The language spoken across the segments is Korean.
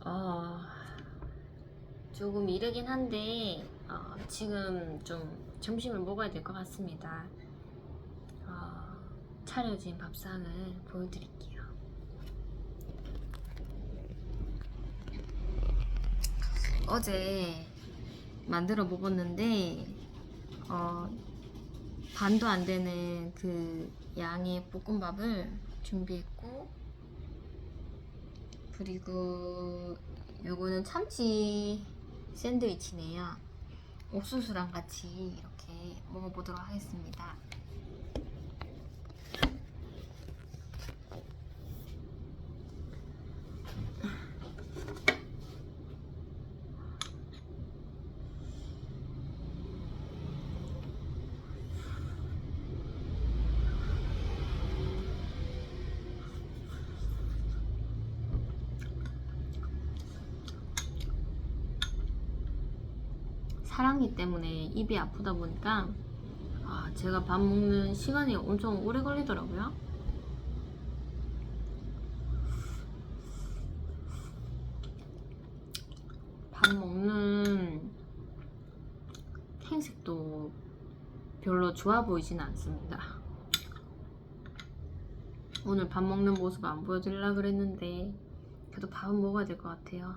어, 조금 이르긴 한데 지금 좀 점심을 먹어야 될 것 같습니다. 어, 차려진 밥상을 보여드릴게요. 어제 만들어 먹었는데 어, 반도 안 되는 그 양의 볶음밥을 준비했고, 그리고 요거는 참치 샌드위치네요. 옥수수랑 같이 이렇게 먹어보도록 하겠습니다. 사랑니 때문에 입이 아프다 보니까 제가 밥 먹는 시간이 엄청 오래 걸리더라고요. 밥 먹는 행색도 별로 좋아 보이진 않습니다. 오늘 밥 먹는 모습 안 보여드리려고 그랬는데 그래도 밥은 먹어야 될 것 같아요.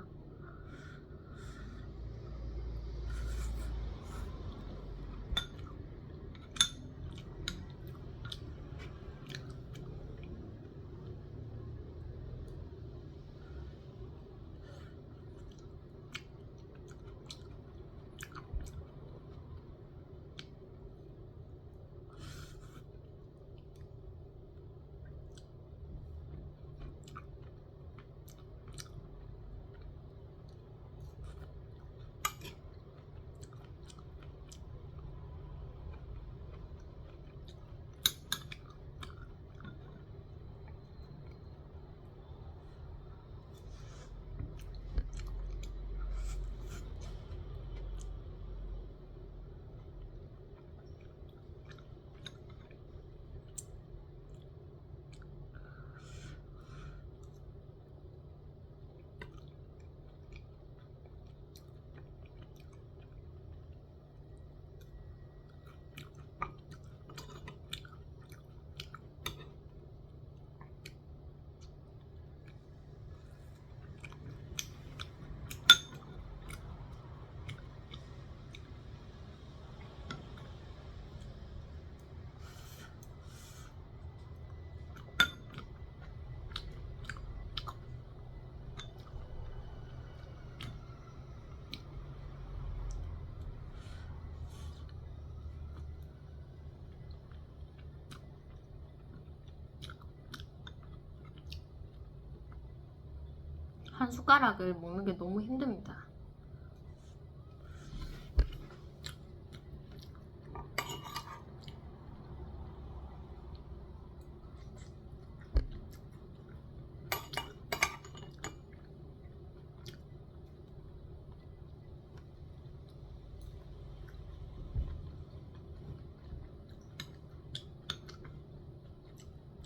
한 숟가락을 먹는 게 너무 힘듭니다.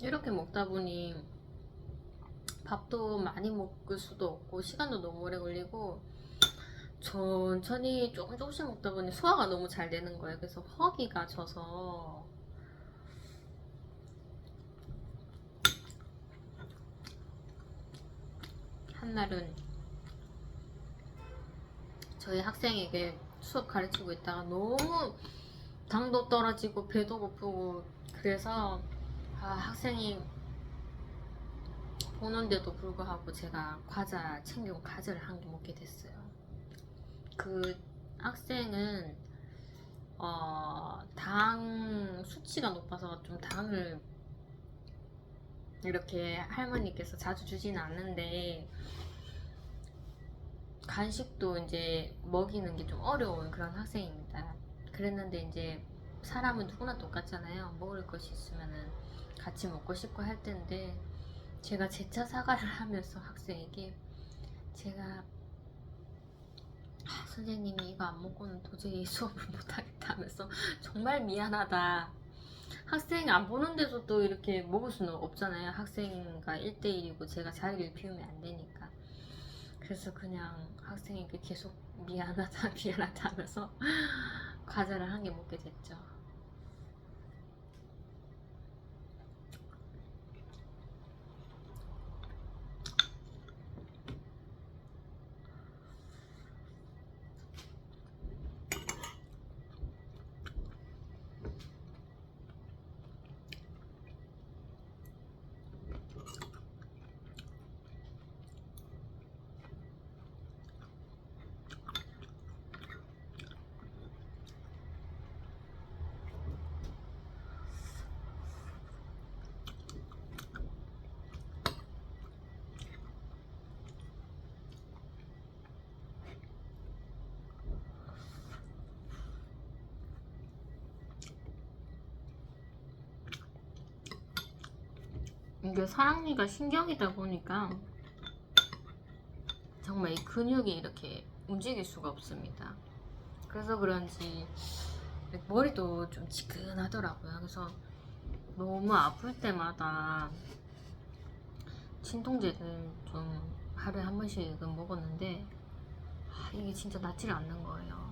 이렇게 먹다 보니 밥도 많이 먹을 수도 없고 시간도 너무 오래 걸리고 천천히 조금 조금씩 먹다 보니 소화가 너무 잘 되는 거예요. 그래서 허기가 져서 한날은 저희 학생에게 수업 가르치고 있다가 너무 당도 떨어지고 배도 고프고 그래서 학생이 보는데도 불구하고 제가 과자 챙겨 과자를 한 개 먹게 됐어요. 그 학생은 당 수치가 높아서 좀 당을 이렇게 할머니께서 자주 주지는 않는데 간식도 이제 먹이는 게 좀 어려운 그런 학생입니다. 그랬는데 이제 사람은 누구나 똑같잖아요. 먹을 것이 있으면은 같이 먹고 싶고 할 텐데 제가 재차 사과를 하면서 학생에게 제가 선생님이 이거 안 먹고는 도저히 수업을 못하겠다 하면서 정말 미안하다. 학생 안 보는데도 또 이렇게 먹을 수는 없잖아요. 학생과 1대1이고 제가 자리를 비우면 안 되니까. 그래서 그냥 학생에게 계속 미안하다 미안하다 하면서 과자를 한 개 먹게 됐죠. 이게 사랑니가 신경이다 보니까 정말 이 근육이 이렇게 움직일 수가 없습니다. 그래서 그런지 머리도 좀 지끈하더라고요. 그래서 너무 아플 때마다 진통제를 좀 하루에 한 번씩은 먹었는데 이게 진짜 낫지를 않는 거예요.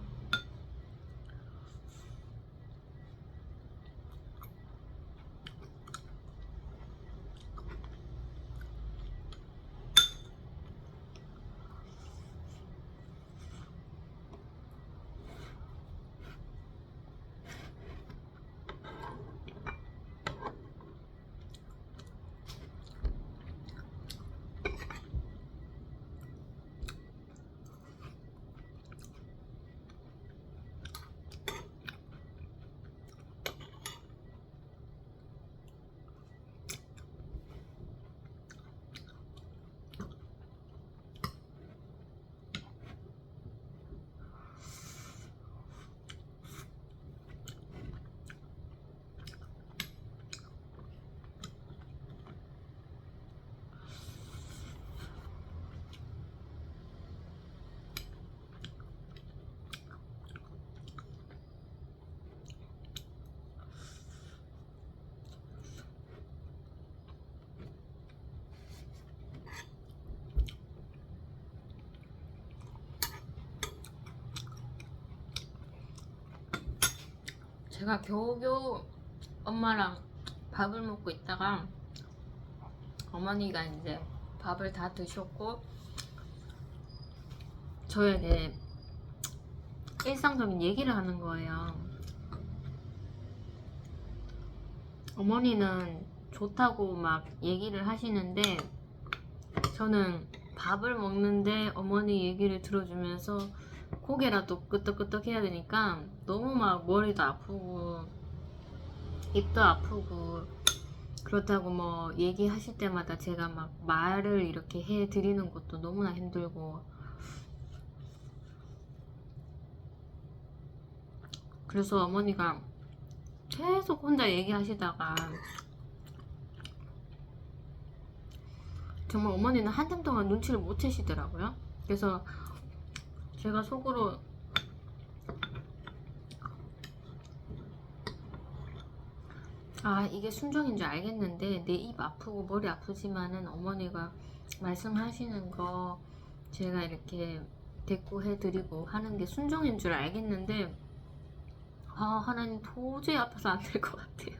제가 겨우겨우 엄마랑 밥을 먹고 있다가 어머니가 이제 밥을 다 드셨고 저에게 일상적인 얘기를 하는 거예요. 어머니는 좋다고 막 얘기를 하시는데 저는 밥을 먹는데 어머니 얘기를 들어주면서 고개라도 끄덕끄덕 해야 되니까 너무 막 머리도 아프고 입도 아프고 그렇다고 뭐 얘기하실 때마다 제가 막 말을 이렇게 해 드리는 것도 너무나 힘들고 그래서 어머니가 계속 혼자 얘기하시다가 정말 어머니는 한참 동안 눈치를 못 채시더라고요. 그래서 제가 속으로 아 이게 순종인 줄 알겠는데 내 입 아프고 머리 아프지만은 어머니가 말씀하시는 거 제가 이렇게 대꾸해 드리고 하는 게 순종인 줄 알겠는데 아 하나님 도저히 아파서 안 될 것 같아요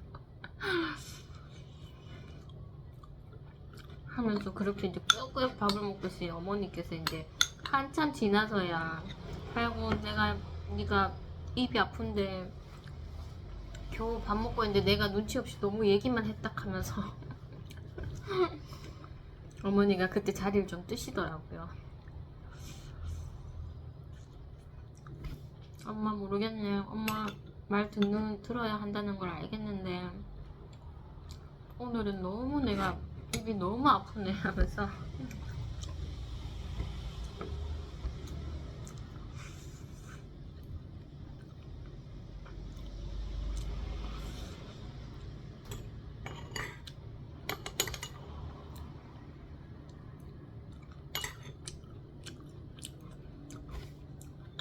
하면서 그렇게 이제 꾸역꾸역 밥을 먹고 있으니 어머니께서 이제 한참 지나서야 아이고 내가 네가 입이 아픈데 겨우 밥 먹고 있는데 내가 눈치 없이 너무 얘기만 했다 하면서 어머니가 그때 자리를 좀 뜨시더라고요. 엄마 모르겠네. 엄마 말 들어야 한다는 걸 알겠는데 오늘은 너무 내가 입이 너무 아프네 하면서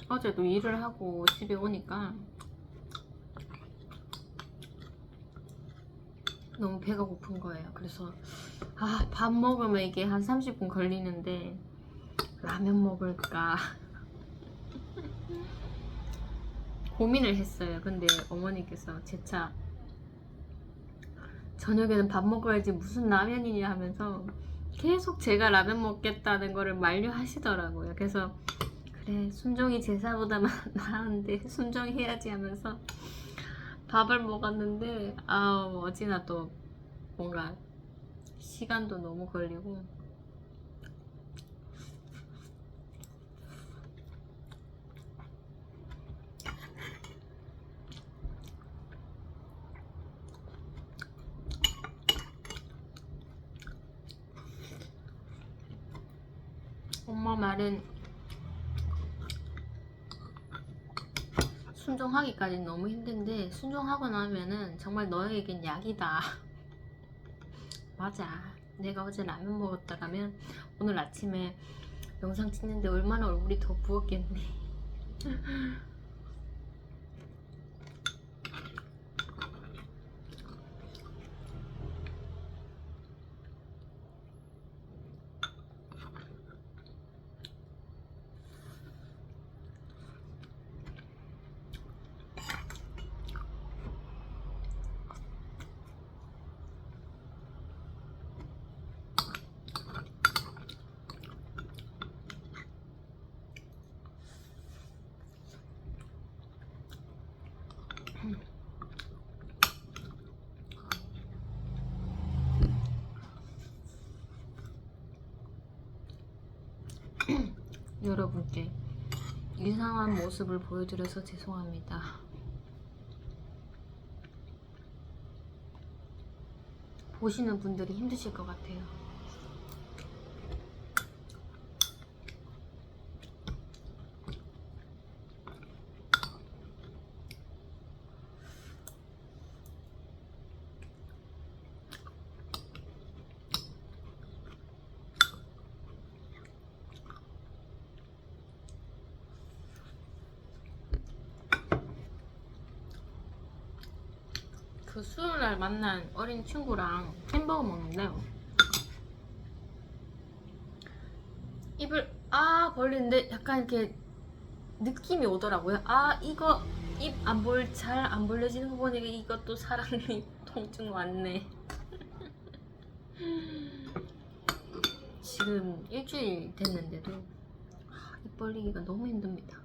어제도 일을 하고 집에 오니까 너무 배가 고픈 거예요. 그래서 아 밥 먹으면 이게 한 30분 걸리는데 라면 먹을까 고민을 했어요. 근데 어머니께서 재차 저녁에는 밥 먹어야지 무슨 라면이냐 하면서 계속 제가 라면 먹겠다는 거를 만류하시더라고요. 그래서 그래 순종이 제사보다 나은데 순종해야지 하면서 밥을 먹었는데 어찌나 또 뭔가 시간도 너무 걸리고 엄마 말은 순종하기까지는 너무 힘든데 순종하고 나면은 정말 너에겐 약이다. 맞아. 내가 어제 라면 먹었다라면 오늘 아침에 영상 찍는데 얼마나 얼굴이 더 부었겠네. 여러분께 이상한 모습을 보여드려서 죄송합니다. 보시는 분들이 힘드실 것 같아요. 그 수요일날 만난 어린 친구랑 햄버거 먹는데 입을 벌리는데 약간 이렇게 느낌이 오더라고요. 이거 입 잘 안 벌려지는 거 보니까 이것도 사람이 통증 왔네. 지금 일주일 됐는데도 입 벌리기가 너무 힘듭니다.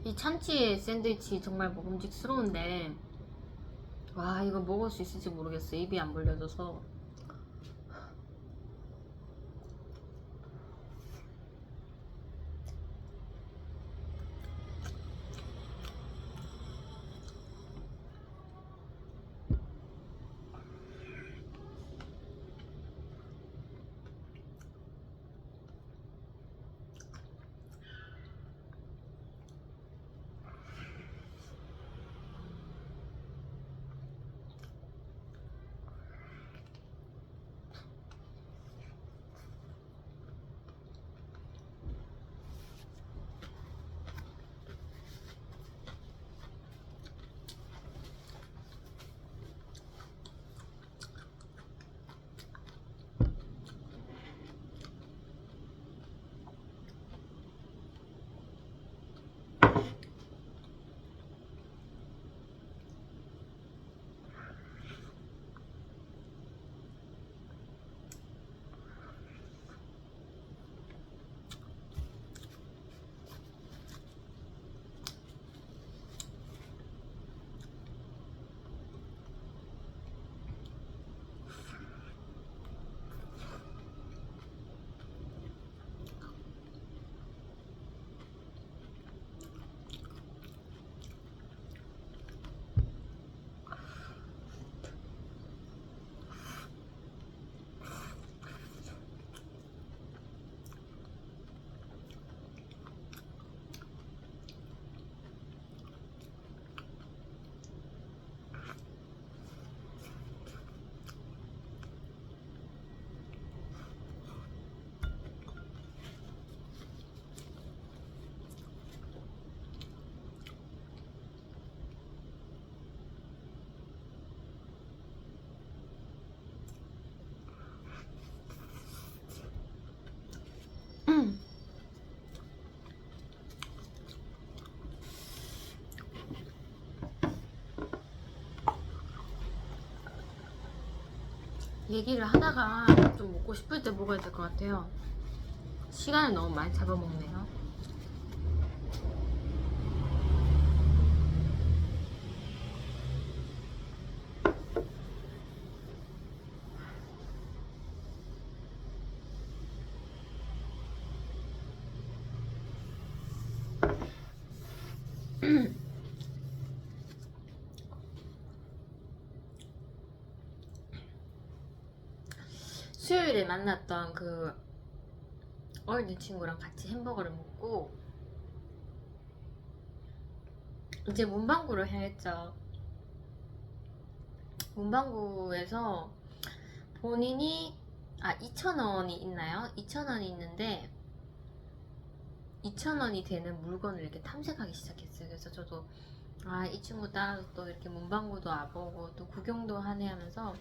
이 참치 샌드위치 정말 먹음직스러운데 와 이거 먹을 수 있을지 모르겠어. 입이 안 벌려져서. 얘기를 하다가 좀 먹고 싶을 때 먹어야 될 것 같아요. 시간을 너무 많이 잡아먹네요. 수요일에 만났던 그 어린 친구랑 같이 햄버거를 먹고 이제 문방구를 향했죠. 문방구에서 본인이 2,000원이 있나요? 2,000원이 있는데 2,000원이 되는 물건을 이렇게 탐색하기 시작했어요. 그래서 저도 이 친구 따라서 또 이렇게 문방구도 와보고 또 구경도 하네 하면서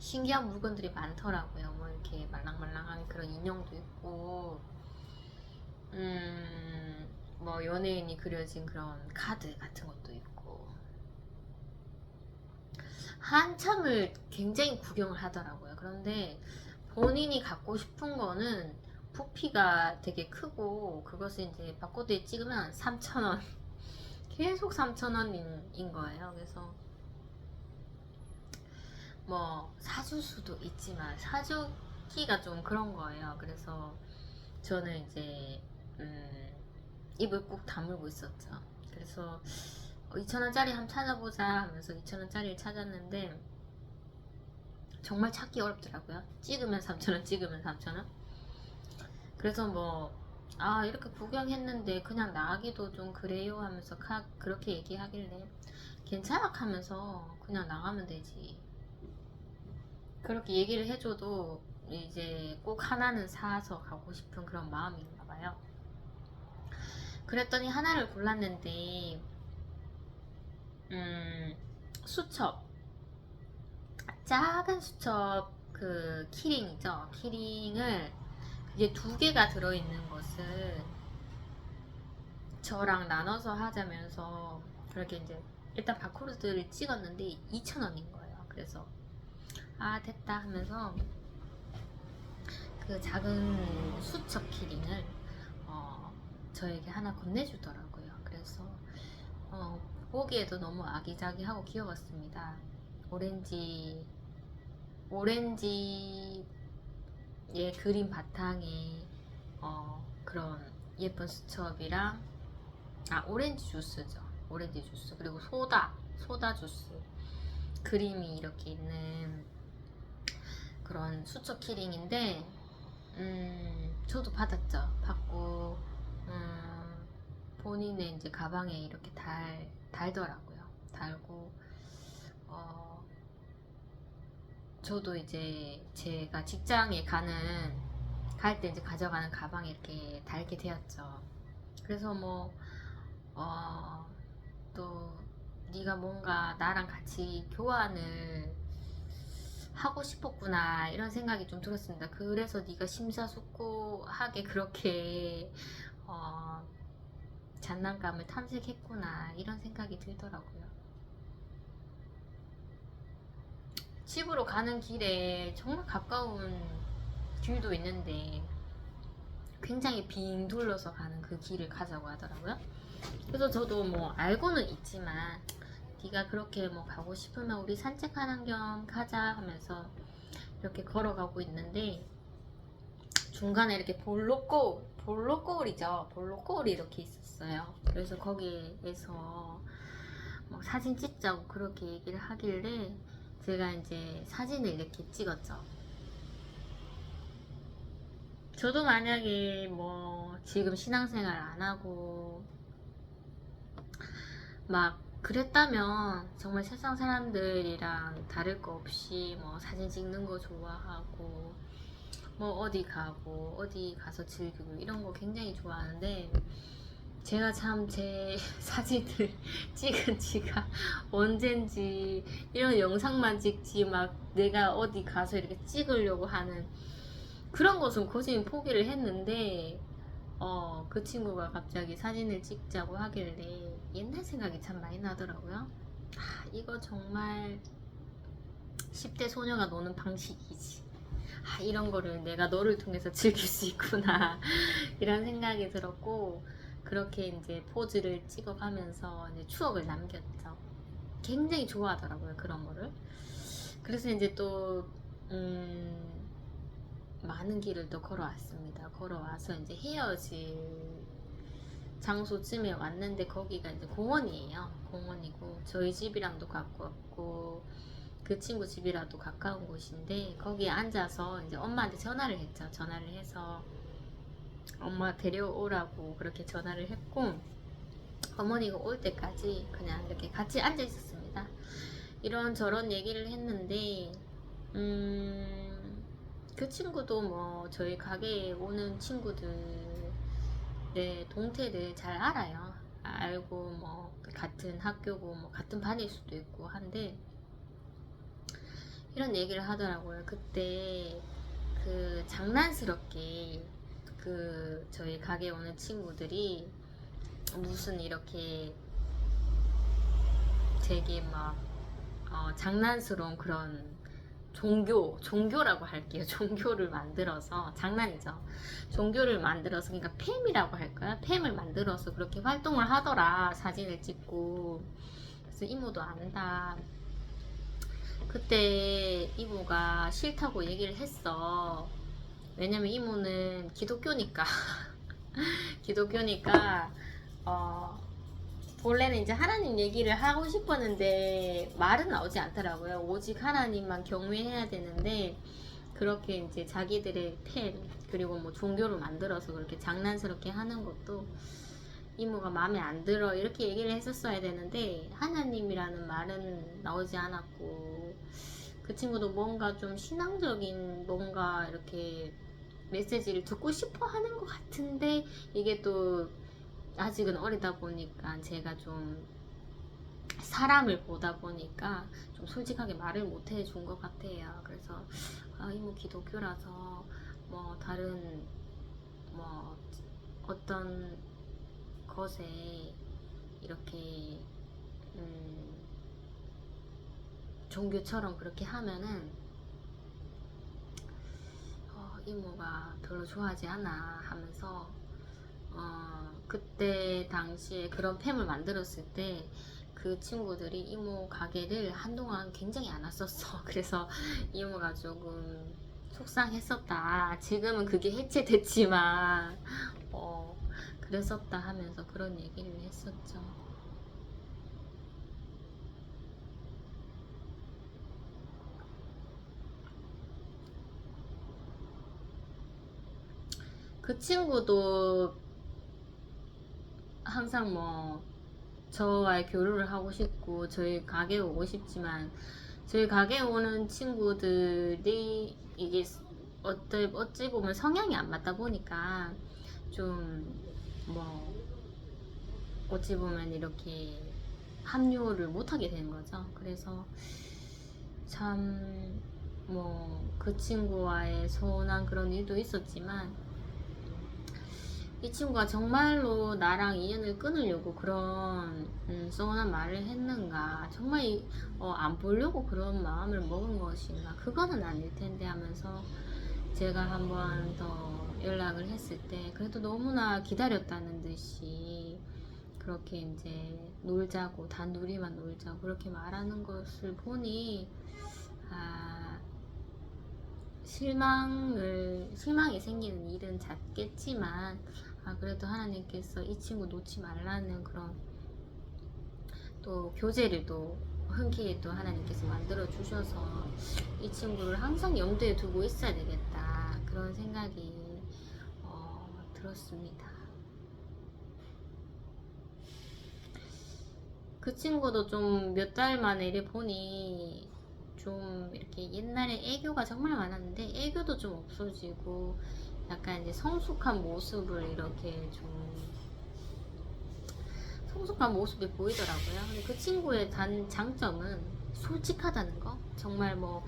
신기한 물건들이 많더라고요. 뭐 이렇게 말랑말랑한 그런 인형도 있고 뭐 연예인이 그려진 그런 카드 같은 것도 있고 한참을 굉장히 구경을 하더라고요. 그런데 본인이 갖고 싶은 거는 부피가 되게 크고 그것을 이제 바코드에 찍으면 3,000원 계속 3,000원인 거예요. 그래서 뭐 사줄 수도 있지만 사주기가 좀 그런 거예요. 그래서 저는 이제 입을 꾹 다물고 있었죠. 그래서 2,000원짜리 한번 찾아보자 하면서 2,000원짜리를 찾았는데 정말 찾기 어렵더라고요. 찍으면 3,000원, 찍으면 3,000원. 그래서 뭐 이렇게 구경했는데 그냥 나가기도 좀 그래요 하면서 그렇게 얘기하길래 괜찮아 하면서 그냥 나가면 되지. 그렇게 얘기를 해줘도 이제 꼭 하나는 사서 가고 싶은 그런 마음인가 봐요. 그랬더니 하나를 골랐는데 수첩, 작은 수첩, 그 키링이죠. 키링을 이제 2개가 들어있는 것을 저랑 나눠서 하자면서 그렇게 이제 일단 바코드를 찍었는데 2,000원인 거예요. 그래서 됐다 하면서 그 작은 수첩 키링을 저에게 하나 건네주더라고요. 그래서 보기에도 너무 아기자기하고 귀여웠습니다. 오렌지의 그린 바탕에 그런 예쁜 수첩이랑 오렌지 주스죠. 오렌지 주스 그리고 소다 주스 그림이 이렇게 있는 그런 수첩 키링인데 저도 받고 본인의 이제 가방에 이렇게 달더라고요. 달고 저도 이제 제가 직장에 갈 때 이제 가져가는 가방에 이렇게 달게 되었죠. 그래서 또 네가 뭔가 나랑 같이 교환을 하고 싶었구나 이런 생각이 좀 들었습니다. 그래서 네가 심사숙고하게 그렇게 장난감을 탐색했구나 이런 생각이 들더라고요. 집으로 가는 길에 정말 가까운 길도 있는데 굉장히 빙 둘러서 가는 그 길을 가자고 하더라고요. 그래서 저도 알고는 있지만 네가 그렇게 가고 싶으면 우리 산책하는 겸 가자 하면서 이렇게 걸어가고 있는데 중간에 이렇게 볼록거울이죠. 볼록거울이 이렇게 있었어요. 그래서 거기에서 사진 찍자고 그렇게 얘기를 하길래 제가 이제 사진을 이렇게 찍었죠. 저도 만약에 지금 신앙생활 안 하고 그랬다면 정말 세상 사람들이랑 다를 거 없이 사진 찍는 거 좋아하고 어디 가서 즐기고 이런 거 굉장히 좋아하는데 제가 참 제 사진을 찍은 지가 언젠지 이런 영상만 찍지 내가 어디 가서 이렇게 찍으려고 하는 그런 것은 거진 포기를 했는데 그 친구가 갑자기 사진을 찍자고 하길래 옛날 생각이 참 많이 나더라고요. 이거 정말 10대 소녀가 노는 방식이지. 이런 거를 내가 너를 통해서 즐길 수 있구나 이런 생각이 들었고 그렇게 이제 포즈를 찍어가면서 이제 추억을 남겼죠. 굉장히 좋아하더라고요 그런 거를. 그래서 이제 또 많은 길을 또 걸어왔습니다. 걸어와서 이제 헤어질 장소쯤에 왔는데 거기가 이제 공원이에요. 공원이고 저희 집이랑도 가깝고 그 친구 집이라도 가까운 곳인데 거기에 앉아서 이제 엄마한테 전화를 했죠. 전화를 해서 엄마 데려오라고 그렇게 전화를 했고 어머니가 올 때까지 그냥 이렇게 같이 앉아 있었습니다. 이런저런 얘기를 했는데 그 친구도 저희 가게에 오는 친구들의 동태를 잘 알아요. 알고 같은 학교고 같은 반일 수도 있고 한데 이런 얘기를 하더라고요. 그때 그 장난스럽게 그 저희 가게에 오는 친구들이 무슨 이렇게 되게 장난스러운 그런 종교라고 할게요. 종교를 만들어서 장난이죠. 종교를 만들어서 그러니까 팸이라고 할까요? 팸을 만들어서 그렇게 활동을 하더라. 사진을 찍고. 그래서 이모도 안다. 그때 이모가 싫다고 얘기를 했어. 왜냐면 이모는 기독교니까 기독교니까 원래는 이제 하나님 얘기를 하고 싶었는데 말은 나오지 않더라고요. 오직 하나님만 경외해야 되는데 그렇게 이제 자기들의 팬 그리고 종교를 만들어서 그렇게 장난스럽게 하는 것도 이모가 마음에 안 들어 이렇게 얘기를 했었어야 되는데 하나님이라는 말은 나오지 않았고 그 친구도 뭔가 좀 신앙적인 뭔가 이렇게 메시지를 듣고 싶어 하는 것 같은데 이게 또 아직은 어리다 보니까 제가 좀 사람을 보다 보니까 좀 솔직하게 말을 못 해준 것 같아요. 그래서 이모 기독교라서 다른 어떤 것에 이렇게 종교처럼 그렇게 하면은 이모가 별로 좋아하지 않아 하면서 그때 당시에 그런 팸을 만들었을 때 그 친구들이 이모 가게를 한동안 굉장히 안 왔었어. 그래서 이모가 조금 속상했었다. 지금은 그게 해체됐지만 그랬었다 하면서 그런 얘기를 했었죠. 그 친구도 항상 뭐 저와의 교류를 하고 싶고 저희 가게에 오고 싶지만 저희 가게에 오는 친구들이 이게 어찌 보면 성향이 안 맞다 보니까 좀 뭐 어찌 보면 이렇게 합류를 못하게 되는 거죠. 그래서 참 뭐 그 친구와의 서운한 그런 일도 있었지만 이 친구가 정말로 나랑 인연을 끊으려고 그런 서운한 말을 했는가, 정말 안 보려고 그런 마음을 먹은 것인가, 그거는 아닐 텐데 하면서 제가 한 번 더 연락을 했을 때 그래도 너무나 기다렸다는 듯이 그렇게 이제 놀자고, 단둘이만 놀자고 그렇게 말하는 것을 보니 실망이 생기는 일은 잦겠지만 그래도 하나님께서 이 친구 놓지 말라는 그런 또 교제를 또 흔쾌히 또 하나님께서 만들어 주셔서 이 친구를 항상 염두에 두고 있어야 되겠다, 그런 생각이 들었습니다. 그 친구도 좀 몇 달 만에 이래 보니 좀 이렇게 옛날에 애교가 정말 많았는데 애교도 좀 없어지고 약간 이제 성숙한 모습을 이렇게 좀 성숙한 모습이 보이더라고요. 근데 그 친구의 장점은 솔직하다는 거. 정말 뭐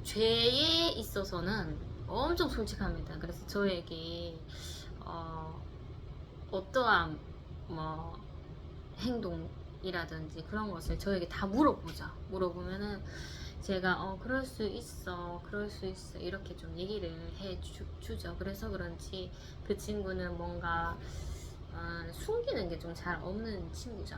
죄에 있어서는 엄청 솔직합니다. 그래서 저에게 어떠한 뭐 행동이라든지 그런 것을 저에게 다 물어보죠. 물어보면은 제가 그럴 수 있어, 그럴 수 있어 이렇게 좀 얘기를 해주죠. 그래서 그런지 그 친구는 뭔가 숨기는 게 좀 잘 없는 친구죠.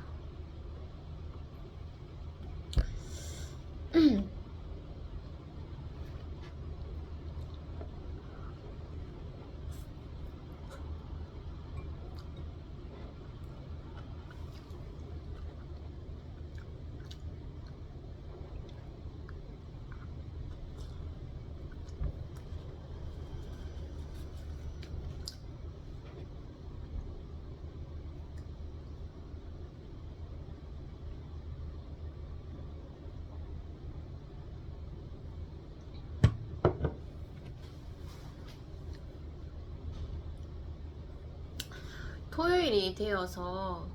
토요일이 되어서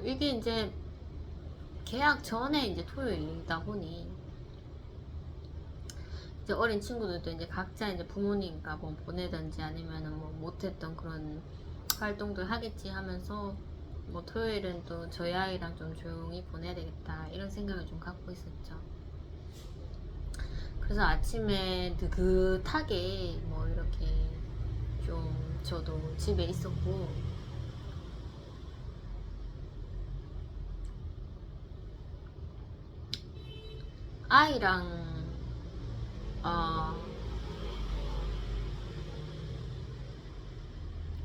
이게 이제 계약 전에 이제 토요일이다 보니 이제 어린 친구들도 이제 각자 이제 부모님과 뭐 보내든지 아니면은 뭐 못했던 그런 활동들 하겠지 하면서 뭐 토요일은 또 저희 아이랑 좀 조용히 보내야 되겠다 이런 생각을 좀 갖고 있었죠. 그래서 아침에 느긋하게 뭐 이렇게 좀 저도 집에 있었고 아이랑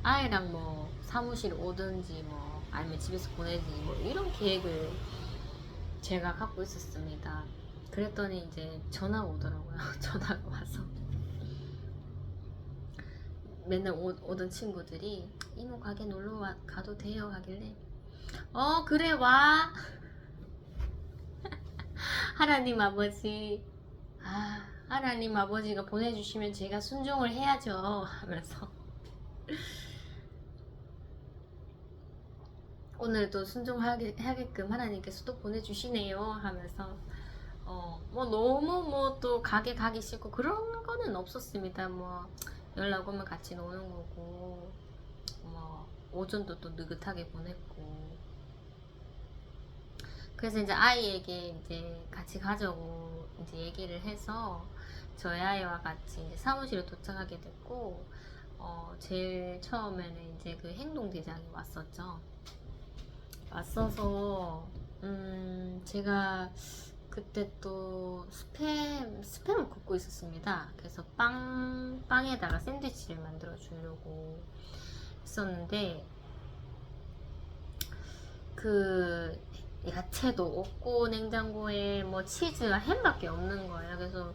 아이랑 뭐 사무실 오든지 뭐 아니면 집에서 보내든지 뭐 이런 계획을 제가 갖고 있었습니다. 그랬더니 이제 전화가 오더라고요. 전화가 와서 맨날 오던 친구들이 이모 가게 놀러 가도 돼요 하길래 그래 와. 하나님 아버지, 하나님 아버지가 보내주시면 제가 순종을 해야죠 하면서 오늘도 순종하게끔 하나님께서 또 보내주시네요 하면서 뭐 너무 뭐 또 가게 가기 싫고 그런 거는 없었습니다. 뭐 연락 오면 같이 노는 거고 뭐 오전도 또 느긋하게 보냈고, 그래서 이제 아이에게 이제 같이 가자고 이제 얘기를 해서 저희 아이와 같이 이제 사무실에 도착하게 됐고 제일 처음에는 이제 그 행동대장이 왔었죠. 왔어서 제가 그때 또 스팸을 굽고 있었습니다. 그래서 빵에다가 샌드위치를 만들어 주려고 했었는데 그 야채도 없고 냉장고에 뭐 치즈와 햄밖에 없는 거예요. 그래서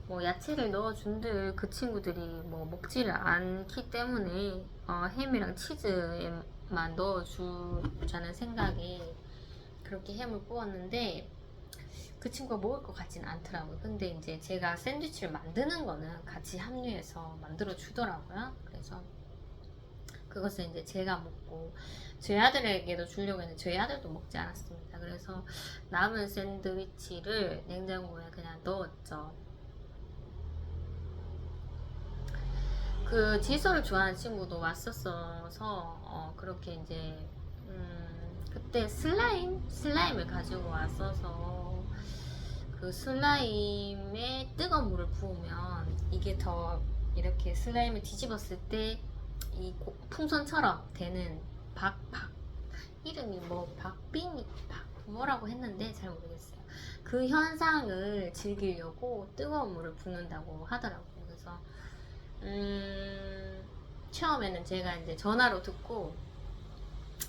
뭐 야채를 넣어준들 그 친구들이 뭐 먹지를 않기 때문에 햄이랑 치즈에만 넣어주자는 생각에 그렇게 햄을 구웠는데 그 친구가 먹을 것 같지는 않더라고요. 근데 이제 제가 샌드위치를 만드는 거는 같이 합류해서 만들어 주더라고요. 그래서 그것을 이제 제가 먹고 저희 아들에게도 주려고 했는데 저희 아들도 먹지 않았습니다. 그래서 남은 샌드위치를 냉장고에 그냥 넣었죠. 그 지소를 좋아하는 친구도 왔었어서 그렇게 이제 그때 슬라임을 가지고 왔어서 그 슬라임에 뜨거운 물을 부으면 이게 더 이렇게 슬라임을 뒤집었을 때 이 풍선처럼 되는 이름이 뭐 뭐라고 했는데 잘 모르겠어요. 그 현상을 즐기려고 뜨거운 물을 붓는다고 하더라고요. 그래서 처음에는 제가 이제 전화로 듣고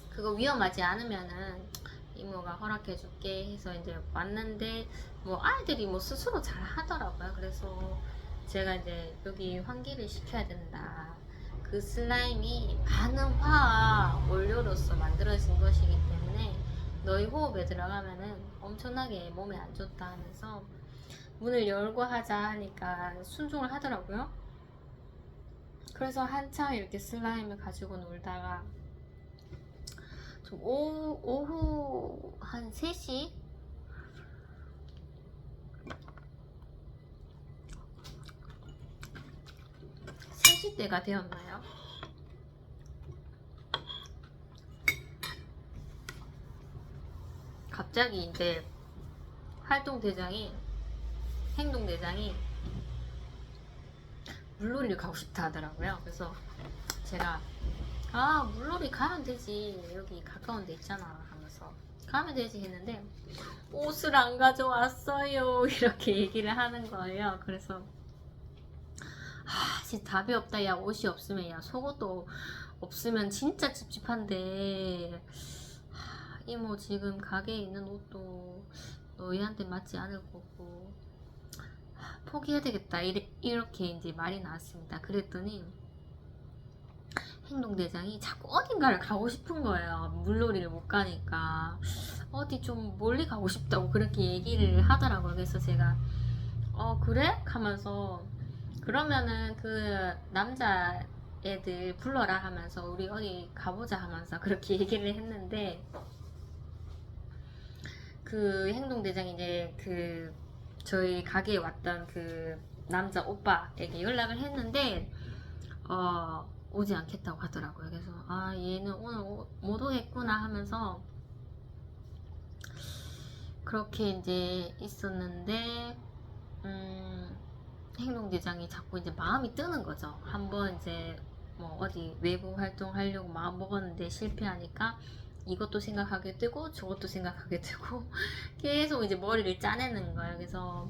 그거 위험하지 않으면은 이모가 허락해 줄게 해서 이제 왔는데 뭐 아이들이 뭐 스스로 잘 하더라고요. 그래서 제가 이제 여기 환기를 시켜야 된다. 그 슬라임이 많은 화학 원료로서 만들어진 것이기 때문에 너희 호흡에 들어가면은 엄청나게 몸에 안 좋다 하면서 문을 열고 하자 하니까 순종을 하더라고요. 그래서 한참 이렇게 슬라임을 가지고 놀다가 좀 오후 한 3시? 3시 때가 되었나요? 갑자기 이제 행동대장이 물놀이를 가고 싶다 하더라고요. 그래서 제가 물놀이 가면 되지, 여기 가까운 데 있잖아 하면서 가면 되지 했는데 옷을 안 가져왔어요 이렇게 얘기를 하는 거예요. 그래서 진짜 답이 없다. 야, 옷이 없으면, 야, 속옷도 없으면 진짜 찝찝한데 이모 지금 가게에 있는 옷도 너희한테 맞지 않을 거고 포기해야 되겠다 이렇게 이제 말이 나왔습니다. 그랬더니 행동대장이 자꾸 어딘가를 가고 싶은 거예요. 물놀이를 못 가니까 어디 좀 멀리 가고 싶다고 그렇게 얘기를 하더라고요. 그래서 제가 그래? 하면서 그러면은 그 남자 애들 불러라 하면서 우리 어디 가보자 하면서 그렇게 얘기를 했는데 그 행동대장이 이제 그 저희 가게에 왔던 그 남자 오빠에게 연락을 했는데 오지 않겠다고 하더라고요. 그래서 얘는 오늘 못 오겠구나 하면서 그렇게 이제 있었는데 행동대장이 자꾸 이제 마음이 뜨는 거죠. 한번 이제 뭐 어디 외부 활동하려고 마음 먹었는데 실패하니까 이것도 생각하게 되고 저것도 생각하게 되고 계속 이제 머리를 짜내는 거예요. 그래서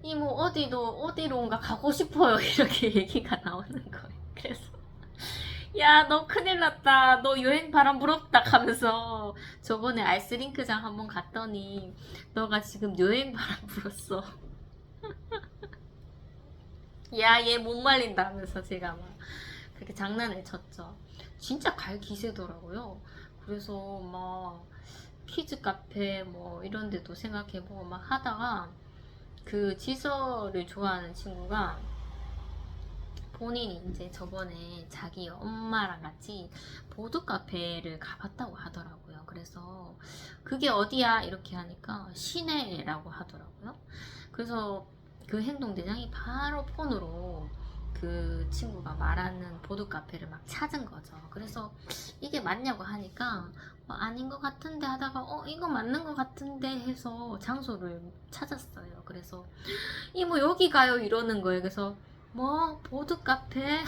이모 어디론가 가고 싶어요 이렇게 얘기가 나오는 거예요. 그래서 야, 너 큰일 났다. 너 여행 바람 부럽다 하면서 저번에 아이스링크장 한번 갔더니 너가 지금 여행 바람 불었어. 야, 얘 못 말린다 하면서 제가 막 그렇게 장난을 쳤죠. 진짜 갈 기세더라고요. 그래서 막 키즈 카페 뭐 이런 데도 생각해보고 막 하다가 그 지서를 좋아하는 친구가 본인이 이제 저번에 자기 엄마랑 같이 보드 카페를 가봤다고 하더라고요. 그래서 그게 어디야? 이렇게 하니까 시내라고 하더라고요. 그래서 그 행동대장이 바로 폰으로 그 친구가 말하는 보드 카페를 막 찾은 거죠. 그래서 이게 맞냐고 하니까 아닌 것 같은데 하다가 이거 맞는 것 같은데 해서 장소를 찾았어요. 그래서 이모 여기 가요 이러는 거예요. 그래서 뭐 보드 카페?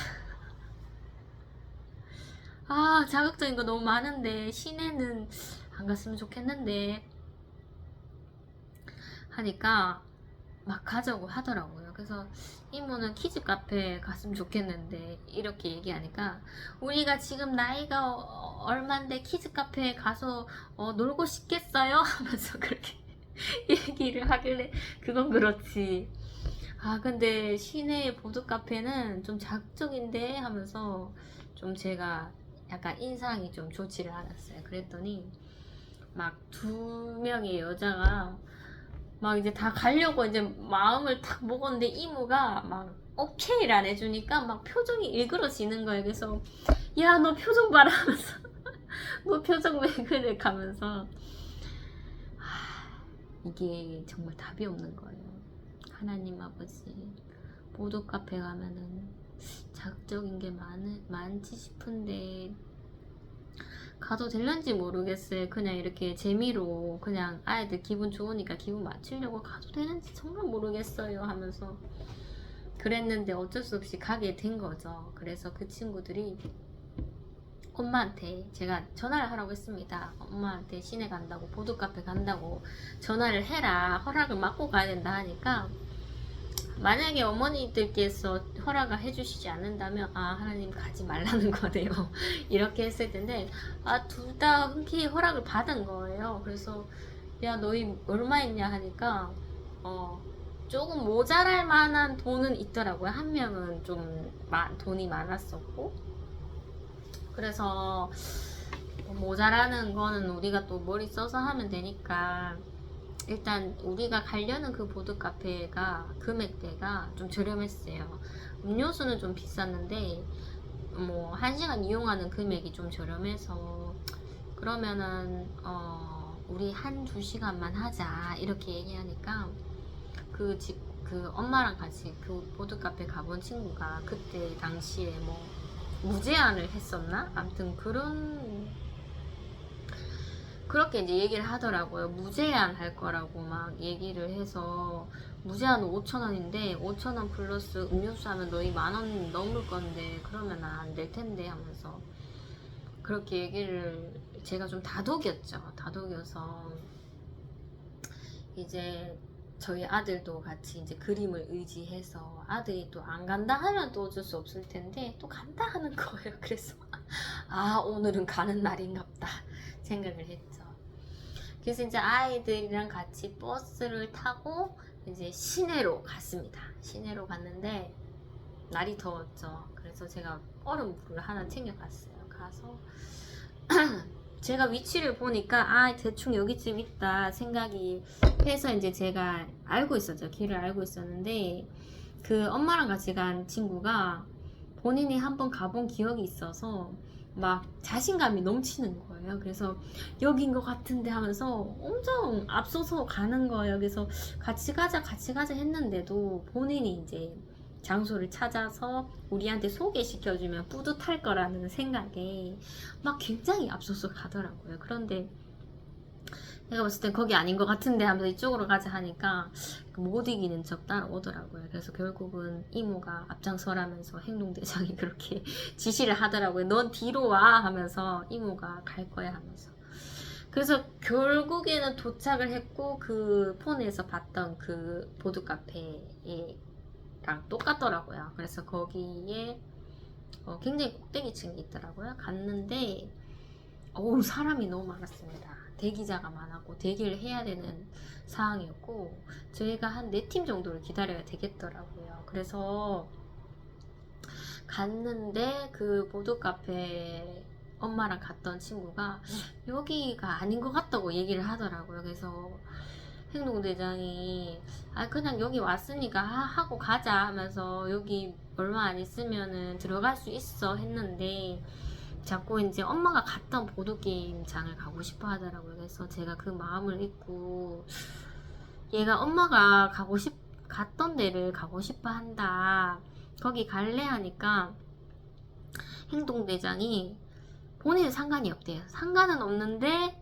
아, 자극적인 거 너무 많은데 시내는 안 갔으면 좋겠는데 하니까 막 가자고 하더라고요. 그래서 이모는 키즈 카페 갔으면 좋겠는데 이렇게 얘기하니까 우리가 지금 나이가 얼만데 키즈 카페에 가서 놀고 싶겠어요? 하면서 그렇게 얘기를 하길래 그건 그렇지. 아, 근데 시내의 보드 카페는 좀 자극적인데 하면서 좀 제가 약간 인상이 좀 좋지를 않았어요. 그랬더니 막 두 명의 여자가 막 이제 다 가려고 이제 마음을 탁 먹었는데 이모가 막 오케이를 안 해주니까 막 표정이 일그러지는 거예요. 그래서 야, 너 표정 봐라 하면서 너 표정 왜 그래 가면서 이게 정말 답이 없는 거예요. 하나님 아버지, 보도 카페 가면은 자극적인 게 많지 싶은데 가도 될런지 모르겠어요. 그냥 이렇게 재미로 그냥 아이들 기분 좋으니까 기분 맞추려고 가도 되는지 정말 모르겠어요 하면서 그랬는데 어쩔 수 없이 가게 된 거죠. 그래서 그 친구들이 엄마한테 제가 전화를 하라고 했습니다. 엄마한테 시내 간다고 보드카페 간다고 전화를 해라, 허락을 받고 가야 된다 하니까 만약에 어머니들께서 허락을 해주시지 않는다면 하나님 가지 말라는 거네요. 이렇게 했을 텐데 둘 다 흔쾌히 허락을 받은 거예요. 그래서 야, 너희 얼마 있냐 하니까 조금 모자랄 만한 돈은 있더라고요. 한 명은 좀 돈이 많았었고, 그래서 모자라는 거는 우리가 또 머리 써서 하면 되니까 일단 우리가 가려는 그 보드 카페가 금액대가 좀 저렴했어요. 음료수는 좀 비쌌는데 뭐 1시간 이용하는 금액이 좀 저렴해서 그러면은 우리 한 2시간만 하자 이렇게 얘기하니까 그 엄마랑 같이 그 보드 카페 가본 친구가 그때 당시에 뭐 무제한을 했었나? 아무튼 그렇게 이제 얘기를 하더라고요. 무제한 할 거라고 막 얘기를 해서 무제한은 5,000원인데 5,000원 플러스 음료수 하면 너희 10,000원 넘을 건데 그러면 안 될 텐데 하면서 그렇게 얘기를 제가 좀 다독였죠. 다독여서 이제 저희 아들도 같이 이제 그림을 의지해서 아들이 또 안 간다 하면 또 어쩔 수 없을 텐데 또 간다 하는 거예요. 그래서 오늘은 가는 날인갑다 생각을 했죠. 그래서 이제 아이들이랑 같이 버스를 타고 이제 시내로 갔습니다. 시내로 갔는데 날이 더웠죠. 그래서 제가 얼음물을 하나 챙겨갔어요. 가서 제가 위치를 보니까 대충 여기쯤 있다 생각이 해서 이제 제가 알고 있었죠. 길을 알고 있었는데 그 엄마랑 같이 간 친구가 본인이 한번 가본 기억이 있어서 막 자신감이 넘치는 거예요. 그래서 여긴 것 같은데 하면서 엄청 앞서서 가는 거예요. 그래서 같이 가자 했는데도 본인이 이제 장소를 찾아서 우리한테 소개시켜주면 뿌듯할 거라는 생각에 막 굉장히 앞서서 가더라고요. 그런데 내가 봤을 땐 거기 아닌 것 같은데 하면서 이쪽으로 가자 하니까 못 이기는 척 따라오더라고요. 그래서 결국은 이모가 앞장서라면서 행동대장이 그렇게 지시를 하더라고요. 넌 뒤로 와 하면서 이모가 갈 거야 하면서. 그래서 결국에는 도착을 했고 그 폰에서 봤던 그 보드 카페랑 똑같더라고요. 그래서 거기에 굉장히 꼭대기층이 있더라고요. 갔는데 사람이 너무 많았습니다. 대기자가 많았고 대기를 해야 되는 상황이었고 저희가 한 4팀 정도를 기다려야 되겠더라고요. 그래서 갔는데 그 보드카페 엄마랑 갔던 친구가 여기가 아닌 것 같다고 얘기를 하더라고요. 그래서 행동대장이 그냥 여기 왔으니까 하고 가자 하면서 여기 얼마 안 있으면은 들어갈 수 있어 했는데 자꾸 이제 엄마가 갔던 보드게임장을 가고 싶어 하더라고요. 그래서 제가 그 마음을 잊고 얘가 엄마가 갔던 데를 가고 싶어 한다. 거기 갈래 하니까 행동대장이 본인은 상관이 없대요. 상관은 없는데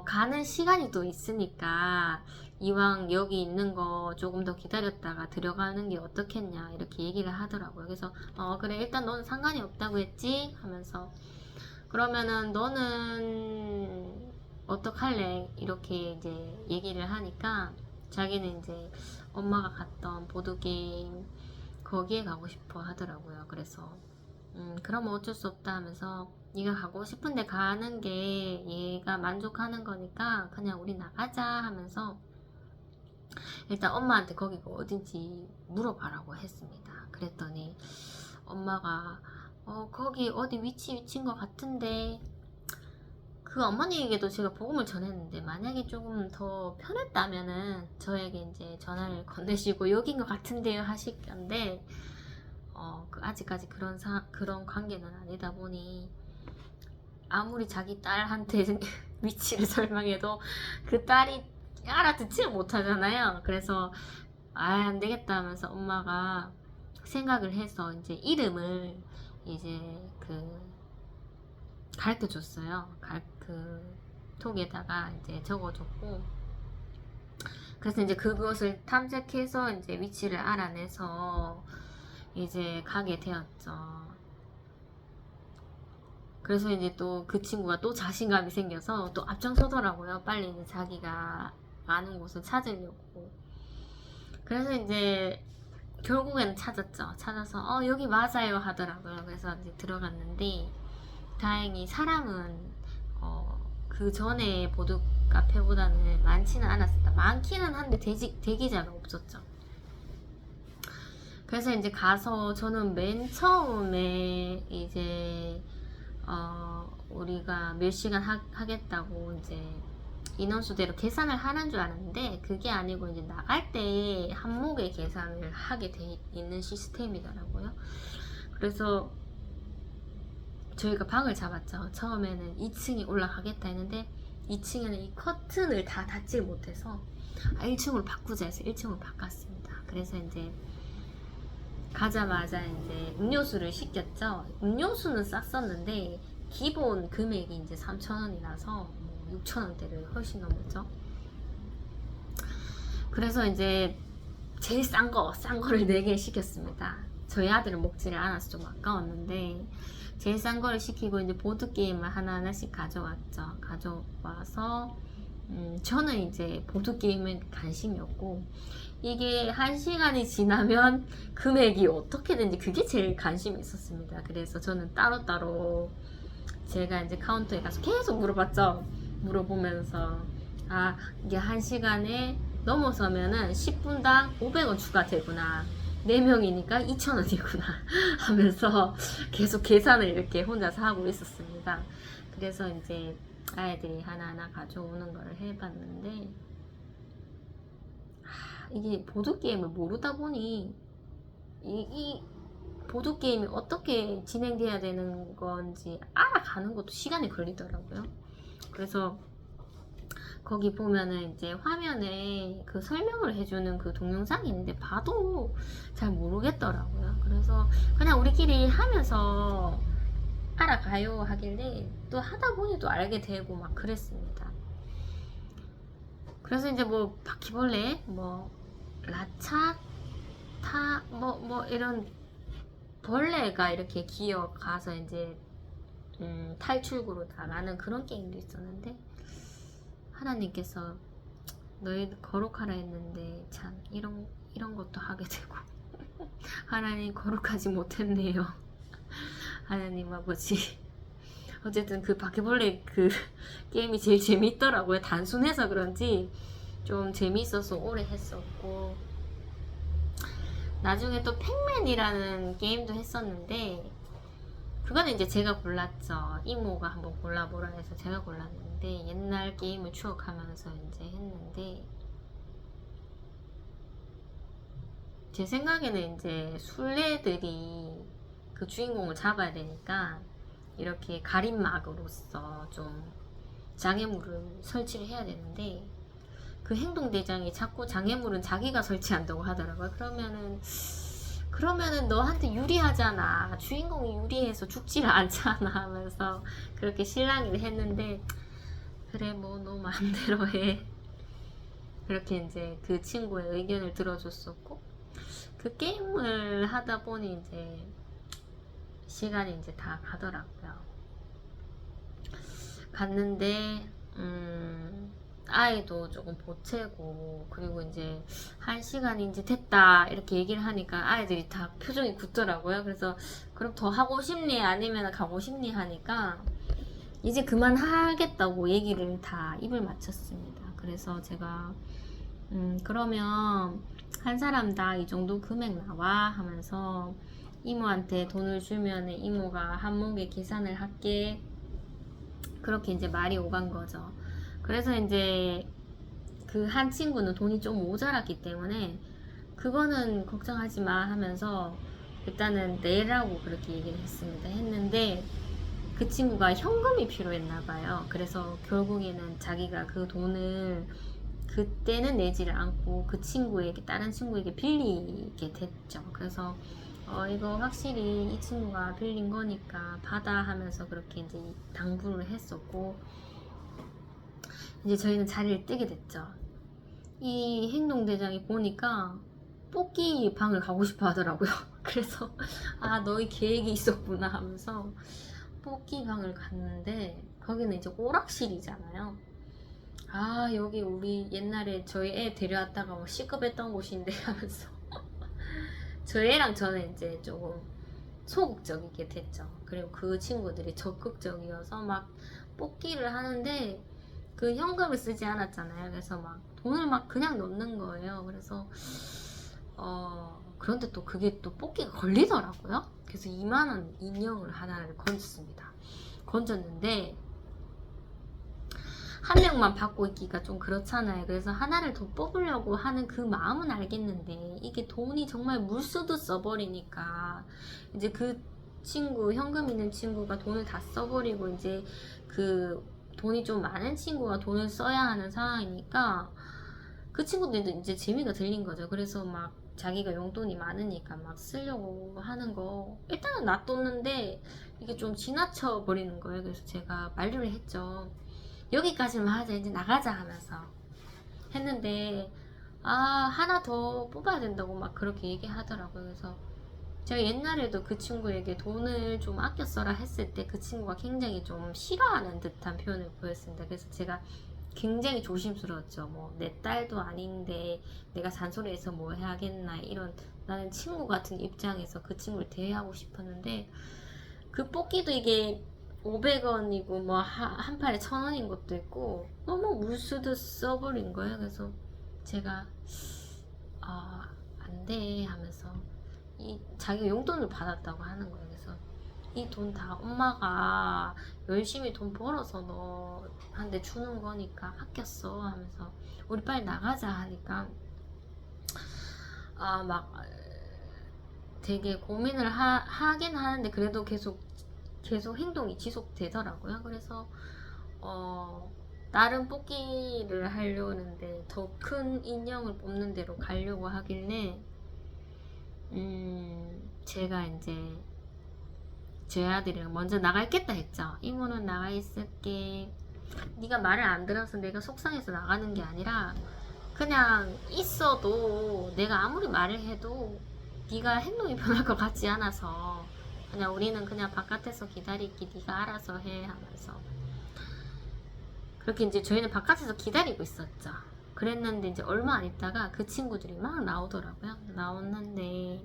가는 시간이 또 있으니까 이왕 여기 있는 거 조금 더 기다렸다가 들어가는 게 어떻겠냐 이렇게 얘기를 하더라고요. 그래서 그래 일단 너는 상관이 없다고 했지 하면서 그러면은 너는 어떡할래? 이렇게 이제 얘기를 하니까 자기는 이제 엄마가 갔던 보드게임 거기에 가고 싶어 하더라고요. 그래서 그러면 어쩔 수 없다 하면서 네가 가고 싶은데 가는 게 얘가 만족하는 거니까 그냥 우리 나가자 하면서 일단 엄마한테 거기가 어딘지 물어봐라고 했습니다. 그랬더니 엄마가 거기 어디 위치인 것 같은데 그 어머니에게도 제가 복음을 전했는데 만약에 조금 더 편했다면은 저에게 이제 전화를 건네시고 여긴 것 같은데요 하실 건데 아직까지 그런 관계는 아니다 보니 아무리 자기 딸한테 위치를 설명해도 그 딸이 알아듣지를 못하잖아요. 그래서 안 되겠다 하면서 엄마가 생각을 해서 이제 이름을 이제 가르쳐 줬어요. 그 톡에다가 이제 적어줬고, 그래서 이제 그것을 탐색해서 이제 위치를 알아내서 이제 가게 되었죠. 그래서 이제 또 그 친구가 또 자신감이 생겨서 또 앞장서더라고요. 빨리 이제 자기가 아는 곳을 찾으려고. 그래서 이제 결국에는 찾았죠. 찾아서 여기 맞아요 하더라고요. 그래서 이제 들어갔는데 다행히 사람은 그 전에 보드 카페보다는 많지는 않았습니다. 많기는 한데 대기자가 없었죠. 그래서 이제 가서 저는 맨 처음에 이제 우리가 몇 시간 하겠다고 이제 인원수대로 계산을 하는 줄 알았는데 그게 아니고 이제 나갈 때 한목에 계산을 하게 돼 있는 시스템이더라고요. 그래서 저희가 방을 잡았죠. 처음에는 2층에 올라가겠다 했는데 2층에는 이 커튼을 다 닫지 못해서 1층으로 바꾸자 해서 1층으로 바꿨습니다. 그래서 이제 가자마자 이제 음료수를 시켰죠. 음료수는 쌌었는데 기본 금액이 이제 3,000원이라서 6,000원대를 훨씬 넘었죠. 그래서 이제 제일 싼 거를 4개 시켰습니다. 저희 아들은 먹지를 않아서 좀 아까웠는데 제일 싼 거를 시키고 이제 보드게임을 하나하나씩 가져왔죠. 가져와서 저는 이제 보드게임에 관심이 없고 이게 1시간이 지나면 금액이 어떻게 되는지 그게 제일 관심이 있었습니다. 그래서 저는 따로따로 제가 이제 카운터에 가서 계속 물어봤죠. 물어보면서 이게 1시간에 넘어서면은 10분당 500원 추가되구나. 4명이니까 2,000원이구나 하면서 계속 계산을 이렇게 혼자서 하고 있었습니다. 그래서 이제 아이들이 하나하나 가져오는 걸 해봤는데 이게 보드게임을 모르다 보니 이 보드게임이 어떻게 진행돼야 되는 건지 알아가는 것도 시간이 걸리더라고요. 그래서 거기 보면은 이제 화면에 그 설명을 해주는 그 동영상이 있는데 봐도 잘 모르겠더라고요. 그래서 그냥 우리끼리 하면서 알아가요 하길래 또 하다 보니 또 알게 되고 막 그랬습니다. 그래서 이제 뭐 바퀴벌레, 뭐 라차, 뭐 이런 벌레가 이렇게 기어가서 이제 탈출구로 나가는 그런 게임도 있었는데 하나님께서 너희 거룩하라 했는데 참 이런 것도 하게 되고 하나님 거룩하지 못했네요. 하나님 아버지. 어쨌든 그 바퀴벌레 그 게임이 제일 재밌더라고요. 단순해서 그런지 좀 재밌어서 오래 했었고 나중에 또 팩맨이라는 게임도 했었는데 그거는 이제 제가 골랐죠. 이모가 한번 골라보라 해서 제가 골랐는데 옛날 게임을 추억하면서 이제 했는데 제 생각에는 이제 술래들이 그 주인공을 잡아야 되니까 이렇게 가림막으로서 좀 장애물을 설치를 해야 되는데 그 행동대장이 자꾸 장애물은 자기가 설치한다고 하더라고요. 그러면은 너한테 유리하잖아. 주인공이 유리해서 죽지를 않잖아 하면서 그렇게 실랑이를 했는데 그래 뭐 너 마음대로 해. 그렇게 이제 그 친구의 의견을 들어줬었고 그 게임을 하다 보니 이제 시간이 이제 다 가더라고요. 갔는데 아이도 조금 보채고, 그리고 이제 1시간이 이제 됐다 이렇게 얘기를 하니까 아이들이 다 표정이 굳더라고요. 그래서 그럼 더 하고 싶니 아니면 가고 싶니 하니까 이제 그만하겠다고 얘기를 다 입을 맞췄습니다. 그래서 제가 그러면 한 사람당 이 정도 금액 나와 하면서 이모한테 돈을 주면 이모가 한목에 계산을 할게, 그렇게 이제 말이 오간 거죠. 그래서 이제 그 한 친구는 돈이 좀 모자랐기 때문에 그거는 걱정하지 마 하면서 일단은 내라고 그렇게 얘기를 했는데 그 친구가 현금이 필요했나 봐요. 그래서 결국에는 자기가 그 돈을 그때는 내지를 않고 그 친구에게, 다른 친구에게 빌리게 됐죠. 그래서 이거 확실히 이 친구가 빌린 거니까 받아 하면서 그렇게 이제 당부를 했었고, 이제 저희는 자리를 뜨게 됐죠. 이 행동대장이 보니까 뽑기 방을 가고 싶어 하더라고요. 그래서 아, 너희 계획이 있었구나 하면서 뽑기 방을 갔는데 거기는 이제 오락실이잖아요. 아, 여기 우리 옛날에 저희 애 데려왔다가 뭐 C급했던 곳인데 하면서 저희 애랑 저는 이제 조금 소극적이게 됐죠. 그리고 그 친구들이 적극적이어서 막 뽑기를 하는데 그 현금을 쓰지 않았잖아요. 그래서 막 돈을 막 그냥 넣는 거예요. 그래서 그런데 또 그게 또 뽑기가 걸리더라고요. 그래서 2만원 인형을 하나를 건졌는데 한 명만 받고 있기가 좀 그렇잖아요. 그래서 하나를 더 뽑으려고 하는 그 마음은 알겠는데 이게 돈이 정말 물수도 써버리니까 이제 그 친구, 현금 있는 친구가 돈을 다 써버리고 이제 그 돈이 좀 많은 친구가 돈을 써야 하는 상황이니까 그 친구들도 이제 재미가 들린 거죠. 그래서 막 자기가 용돈이 많으니까 막 쓰려고 하는 거 일단은 놔뒀는데 이게 좀 지나쳐 버리는 거예요. 그래서 제가 만류를 했죠. 여기까지만 하자, 이제 나가자 하면서 했는데 아, 하나 더 뽑아야 된다고 막 그렇게 얘기하더라고요. 그래서 제가 옛날에도 그 친구에게 돈을 좀 아껴 써라 했을 때 그 친구가 굉장히 좀 싫어하는 듯한 표현을 보였습니다. 그래서 제가 굉장히 조심스러웠죠. 뭐 내 딸도 아닌데 내가 잔소리해서 뭐 해야겠나, 이런 나는 친구 같은 입장에서 그 친구를 대하고 싶었는데 그 뽑기도 이게 500원이고 뭐 한 판에 1,000원인 것도 있고 너무 물수도 써버린 거예요. 그래서 제가 안 돼 하면서 이 자기가 용돈을 받았다고 하는 거예요. 그래서 이 돈 다 엄마가 열심히 돈 벌어서 너한테 주는 거니까 아꼈어 하면서 우리 빨리 나가자 하니까 막 되게 고민을 하긴 하는데 그래도 계속 행동이 지속되더라고요. 그래서 다른 뽑기를 하려는데 더 큰 인형을 뽑는 데로 가려고 하길래 제가 이제 저희 아들이랑 먼저 나가 있겠다 했죠. 이모는 나가 있을게. 네가 말을 안 들어서 내가 속상해서 나가는 게 아니라 그냥 있어도 내가 아무리 말을 해도 네가 행동이 변할 것 같지 않아서 그냥 우리는 그냥 바깥에서 기다릴게, 네가 알아서 해 하면서 그렇게 이제 저희는 바깥에서 기다리고 있었죠. 그랬는데 이제 얼마 안 있다가 그 친구들이 막 나오더라고요. 나오는데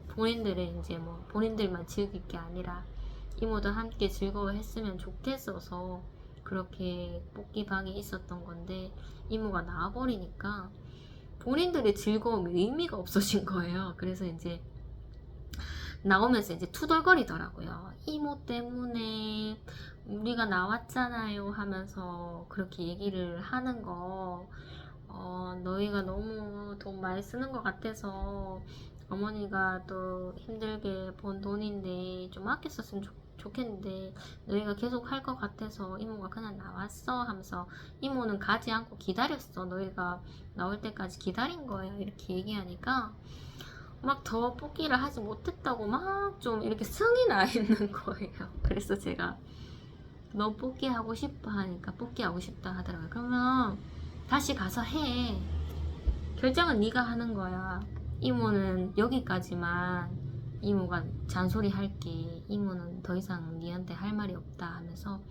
본인들은 이제 뭐 본인들만 즐길 게 아니라 이모도 함께 즐거워했으면 좋겠어서 그렇게 뽑기방이 있었던 건데 이모가 나와버리니까 본인들의 즐거움이 의미가 없어진 거예요. 그래서 이제 나오면서 이제 투덜거리더라고요. 이모 때문에 우리가 나왔잖아요 하면서 그렇게 얘기를 하는 거, 너희가 너무 돈 많이 쓰는 것 같아서 어머니가 또 힘들게 번 돈인데 좀 아껴 썼으면 좋겠는데 너희가 계속 할 것 같아서 이모가 그냥 나왔어 하면서 이모는 가지 않고 기다렸어. 너희가 나올 때까지 기다린 거야. 이렇게 얘기하니까 막 더 뽑기를 하지 못했다고 막 좀 이렇게 승이 나 있는 거예요. 그래서 제가 너 뽑기 하고 싶어 하니까 뽑기 하고 싶다 하더라고요. 그러면 다시 가서 해. 결정은 네가 하는 거야. 이모는 여기까지만 이모가 잔소리 할게. 이모는 더 이상 니한테 할 말이 없다 하면서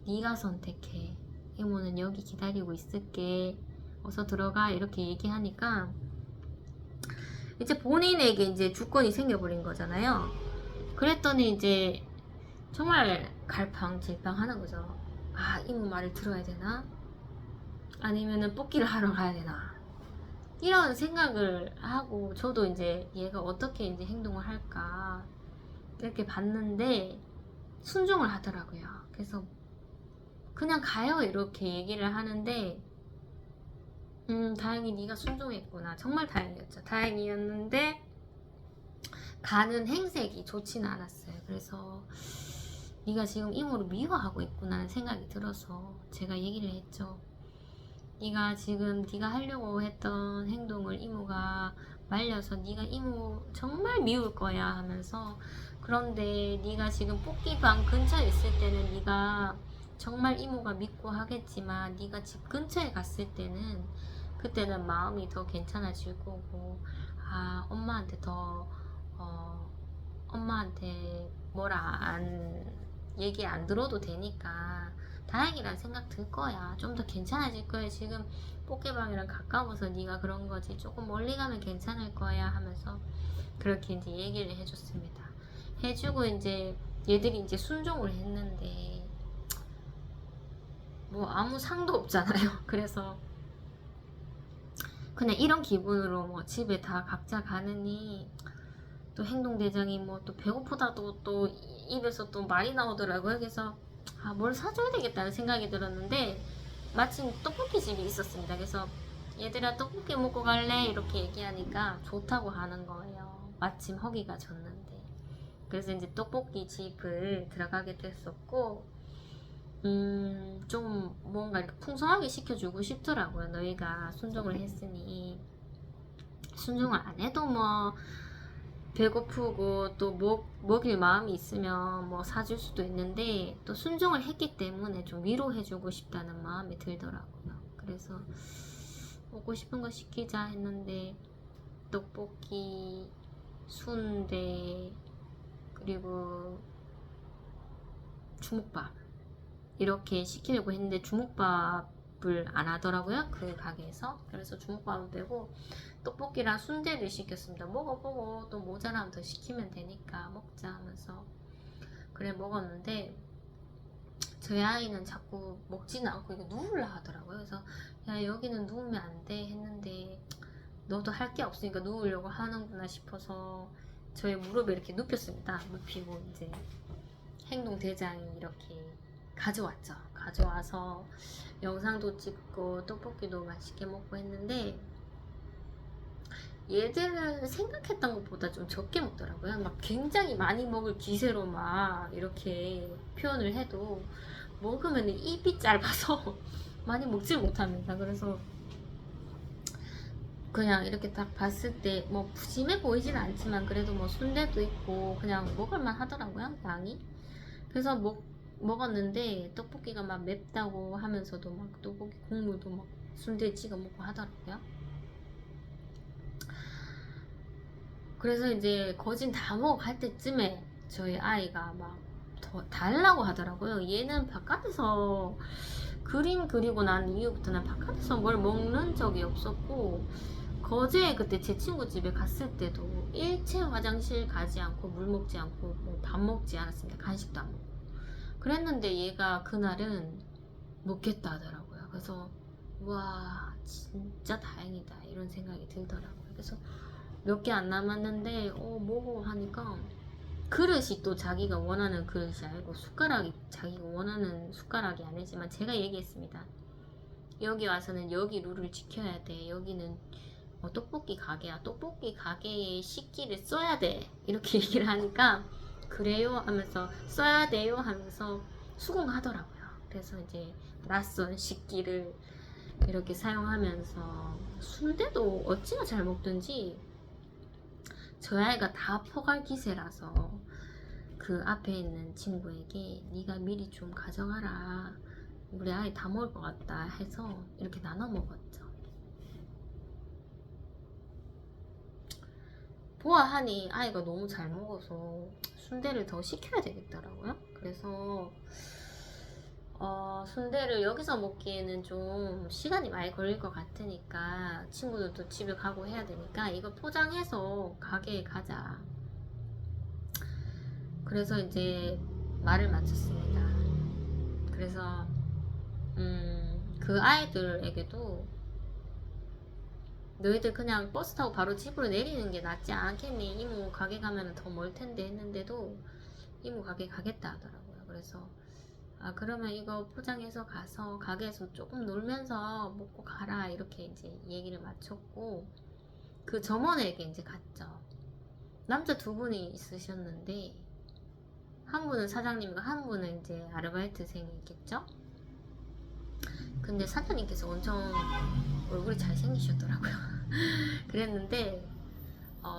네가 선택해. 이모는 여기 기다리고 있을게. 어서 들어가. 이렇게 얘기하니까 이제 본인에게 이제 주권이 생겨버린 거잖아요. 그랬더니 이제 정말 갈팡질팡 하는 거죠. 아, 이모 말을 들어야 되나? 아니면은 뽑기를 하러 가야 되나? 이런 생각을 하고 저도 이제 얘가 어떻게 이제 행동을 할까 이렇게 봤는데 순종을 하더라고요. 그래서 그냥 가요 이렇게 얘기를 하는데 다행히 네가 순종했구나. 정말 다행이었죠. 다행이었는데 가는 행색이 좋지는 않았어요. 그래서 네가 지금 이모를 미워하고 있구나 생각이 들어서 제가 얘기를 했죠. 네가 지금 네가 하려고 했던 행동을 이모가 말려서 네가 이모 정말 미울 거야 하면서 그런데 네가 지금 뽑기방 근처에 있을 때는 네가 정말 이모가 믿고 하겠지만 네가 집 근처에 갔을 때는 그때는 마음이 더 괜찮아질 거고 아 엄마한테 더 엄마한테 뭐라 안 얘기 안 들어도 되니까 다행이란 생각 들 거야. 좀 더 괜찮아질 거야. 지금 포켓방이랑 가까워서 네가 그런 거지. 조금 멀리 가면 괜찮을 거야 하면서 그렇게 이제 얘기를 해줬습니다. 해주고 이제 얘들이 이제 순종을 했는데 뭐 아무 상도 없잖아요. 그래서 그냥 이런 기분으로 뭐 집에 다 각자 가느니 또 행동대장이 뭐 또 배고프다도 또 입에서 또 말이 나오더라고요. 그래서 아, 뭘 사줘야 되겠다는 생각이 들었는데 마침 떡볶이 집이 있었습니다. 그래서 얘들아 떡볶이 먹고 갈래? 이렇게 얘기하니까 좋다고 하는 거예요. 마침 허기가 졌는데. 그래서 이제 떡볶이 집을 들어가게 됐었고 좀 뭔가 이렇게 풍성하게 시켜주고 싶더라고요. 너희가 순종을 했으니 순종을 안 해도 뭐 배고프고 또 먹일 마음이 있으면 뭐 사줄 수도 있는데 또 순종을 했기 때문에 좀 위로해주고 싶다는 마음이 들더라고요. 그래서 먹고 싶은 거 시키자 했는데 떡볶이, 순대, 그리고 주먹밥 이렇게 시키려고 했는데 주먹밥을 안 하더라고요. 그 가게에서. 그래서 주먹밥은 빼고 떡볶이랑 순대를 시켰습니다. 먹어보고 또 모자라면 더 시키면 되니까 먹자 하면서 그래 먹었는데 저희 아이는 자꾸 먹지는 않고 이거 누울라 하더라고요. 그래서 야 여기는 누우면 안 돼 했는데 너도 할 게 없으니까 누우려고 하는구나 싶어서 저희 무릎에 이렇게 눕혔습니다. 눕히고 이제 행동 대장이 이렇게 가져왔죠. 가져와서 영상도 찍고 떡볶이도 맛있게 먹고 했는데 얘들은 생각했던 것보다 좀 적게 먹더라고요. 막 굉장히 많이 먹을 기세로 막 이렇게 표현을 해도 먹으면 입이 짧아서 많이 먹질 못합니다. 그래서 그냥 이렇게 딱 봤을 때 뭐 푸짐해 보이진 않지만 그래도 뭐 순대도 있고 그냥 먹을만 하더라고요. 양이. 그래서 먹었는데 떡볶이가 막 맵다고 하면서도 막 떡볶이 국물도 막 순대에 찍어 먹고 하더라고요. 그래서 이제 거진 다 먹어갈 때쯤에 저희 아이가 막 더 달라고 하더라고요. 얘는 바깥에서 그림 그리고 난 이후부터는 바깥에서 뭘 먹는 적이 없었고 거제 그때 제 친구 집에 갔을 때도 일체 화장실 가지 않고 물 먹지 않고 뭐 밥 먹지 않았습니다. 간식도 안 먹고 그랬는데 얘가 그날은 먹겠다 하더라고요. 그래서 와 진짜 다행이다 이런 생각이 들더라고요. 그래서 몇 개 안 남았는데 먹어 하니까 그릇이 또 자기가 원하는 그릇이 아니고 숟가락이 자기가 원하는 숟가락이 아니지만 제가 얘기했습니다. 여기 와서는 여기 룰을 지켜야 돼. 여기는 떡볶이 가게야. 떡볶이 가게의 식기를 써야 돼. 이렇게 얘기를 하니까 그래요 하면서 써야 돼요 하면서 수긍하더라고요. 그래서 이제 낯선 식기를 이렇게 사용하면서 순대도 어찌나 잘 먹든지 저희 아이가 다 포갈 기세라서 그 앞에 있는 친구에게 네가 미리 좀 가져가라. 우리 아이 다 먹을 것 같다 해서 이렇게 나눠 먹었죠. 보아하니 아이가 너무 잘 먹어서 순대를 더 시켜야 되겠더라고요. 그래서 순대를 여기서 먹기에는 좀 시간이 많이 걸릴 것 같으니까, 친구들도 집에 가고 해야 되니까 이거 포장해서 가게에 가자. 그래서 이제 말을 마쳤습니다. 그래서 그 아이들에게도 너희들 그냥 버스 타고 바로 집으로 내리는 게 낫지 않겠니? 이모 가게 가면 더 멀 텐데 했는데도 이모 가게 가겠다 하더라고요. 그래서 그러면 이거 포장해서 가서 가게에서 조금 놀면서 먹고 가라, 이렇게 이제 얘기를 마쳤고, 그 점원에게 이제 갔죠. 남자 두 분이 있으셨는데 한 분은 사장님이고 한 분은 이제 아르바이트생이겠죠. 근데 사장님께서 엄청 얼굴이 잘생기셨더라고요. 그랬는데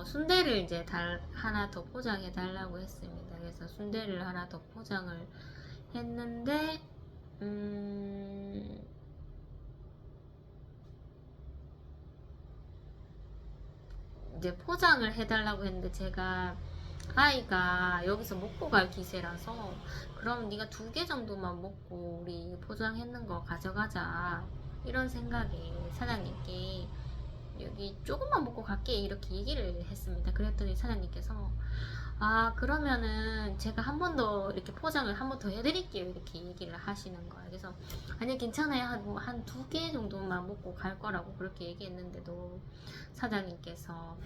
순대를 이제 하나 더 포장해 달라고 했습니다. 그래서 순대를 하나 더 포장을 했는데 이제 포장을 해달라고 했는데, 제가 아이가 여기서 먹고 갈 기세라서 그럼 네가 2개 정도만 먹고 우리 포장했는 거 가져가자, 이런 생각에 사장님께 여기 조금만 먹고 갈게, 이렇게 얘기를 했습니다. 그랬더니 사장님께서 그러면은 제가 한 번 더 이렇게 포장을 한 번 더 해드릴게요, 이렇게 얘기를 하시는 거예요. 그래서 아니 괜찮아요, 한 2개 정도만 먹고 갈 거라고 그렇게 얘기했는데도 사장님께서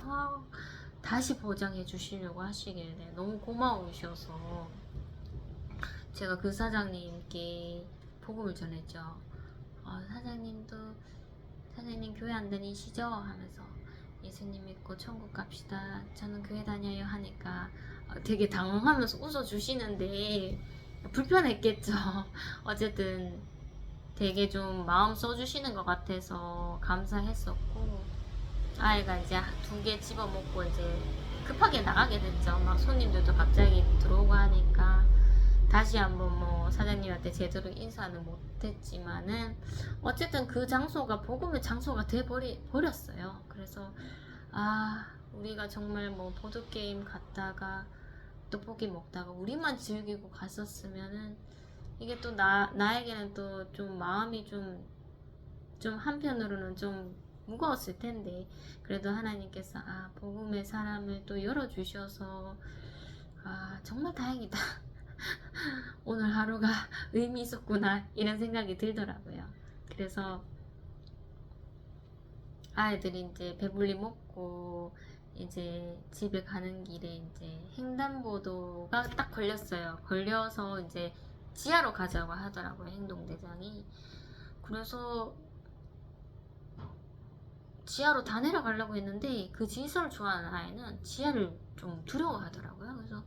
다시 포장해 주시려고 하시길래 너무 고마우셔서 제가 그 사장님께 복음을 전했죠. 사장님 교회 안 다니시죠? 하면서 예수님 믿고 천국 갑시다, 저는 교회 다녀요 하니까 되게 당황하면서 웃어주시는데 불편했겠죠. 어쨌든 되게 좀 마음 써주시는 것 같아서 감사했었고, 아이가 이제 2개 집어먹고 이제 급하게 나가게 됐죠. 막 손님들도 갑자기 들어오고 하니까 다시 한번 뭐 사장님한테 제대로 인사는 못했지만은 어쨌든 그 장소가 복음의 장소가 돼버렸어요. 그래서 우리가 정말 뭐 보드게임 갔다가 떡볶이 먹다가 우리만 즐기고 갔었으면은 이게 또 나에게는 또 좀 마음이 좀 한편으로는 좀 무거웠을 텐데, 그래도 하나님께서 복음의 사람을 또 열어주셔서 정말 다행이다. 오늘 하루가 의미 있었구나, 이런 생각이 들더라고요. 그래서 아이들이 이제 배불리 먹고 이제 집에 가는 길에 이제 횡단보도가 딱 걸렸어요. 걸려서 이제 지하로 가자고 하더라고요, 행동대장이. 그래서 지하로 다 내려가려고 했는데 그 지하를 좋아하는 아이는 지하를 좀 두려워하더라고요. 그래서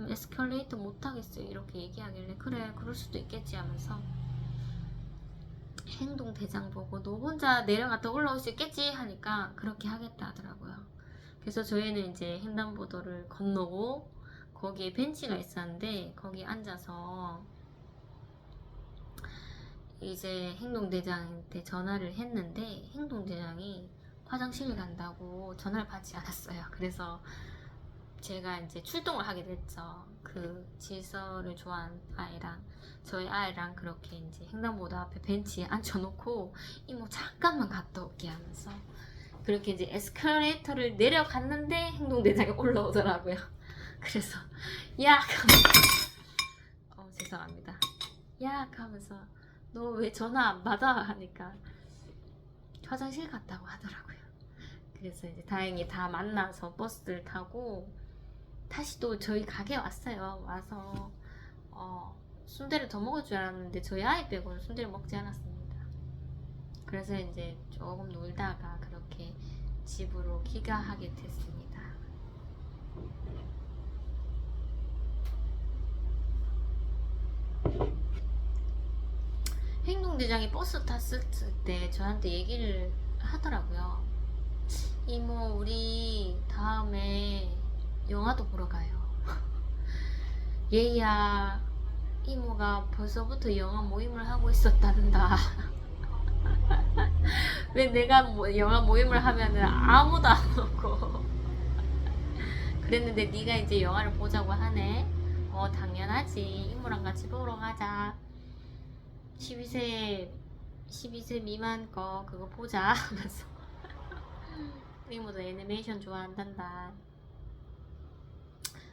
에스컬레이터 못하겠어요, 이렇게 얘기하길래 그래 그럴 수도 있겠지 하면서 행동대장 보고 너 혼자 내려갔다 올라올 수 있겠지 하니까 그렇게 하겠다 하더라고요. 그래서 저희는 이제 횡단보도를 건너고 거기에 벤치가 있었는데 거기 앉아서 이제 행동대장한테 전화를 했는데 행동대장이 화장실 간다고 전화를 받지 않았어요. 그래서 제가 이제 출동을 하게 됐죠. 그 질서를 좋아하는 아이랑 저희 아이랑 그렇게 이제 횡단보도 앞에 벤치에 앉혀놓고 이모 잠깐만 갔다 올게 하면서 그렇게 이제 에스컬레이터를 내려갔는데 행동대장이 올라오더라고요. 그래서 야 하면서 죄송합니다. 야 하면서 너 왜 전화 안 받아? 하니까 화장실 갔다고 하더라고요. 그래서 이제 다행히 다 만나서 버스를 타고 다시 또 저희 가게 왔어요. 와서 순대를 더 먹을 줄 알았는데 저희 아이 빼고는 순대를 먹지 않았습니다. 그래서 이제 조금 놀다가 그렇게 집으로 귀가하게 됐습니다. 행동대장이 버스 탔을 때 저한테 얘기를 하더라고요. 이모 우리 다음에 영화도 보러 가요. 얘야 이모가 벌써부터 영화 모임을 하고 있었단다. 왜 내가 영화 모임을 하면은 아무도 안 오고 그랬는데 네가 이제 영화를 보자고 하네. 당연하지. 이모랑 같이 보러 가자. 12세 미만 거 그거 보자 하면서 이모도 애니메이션 좋아한단다.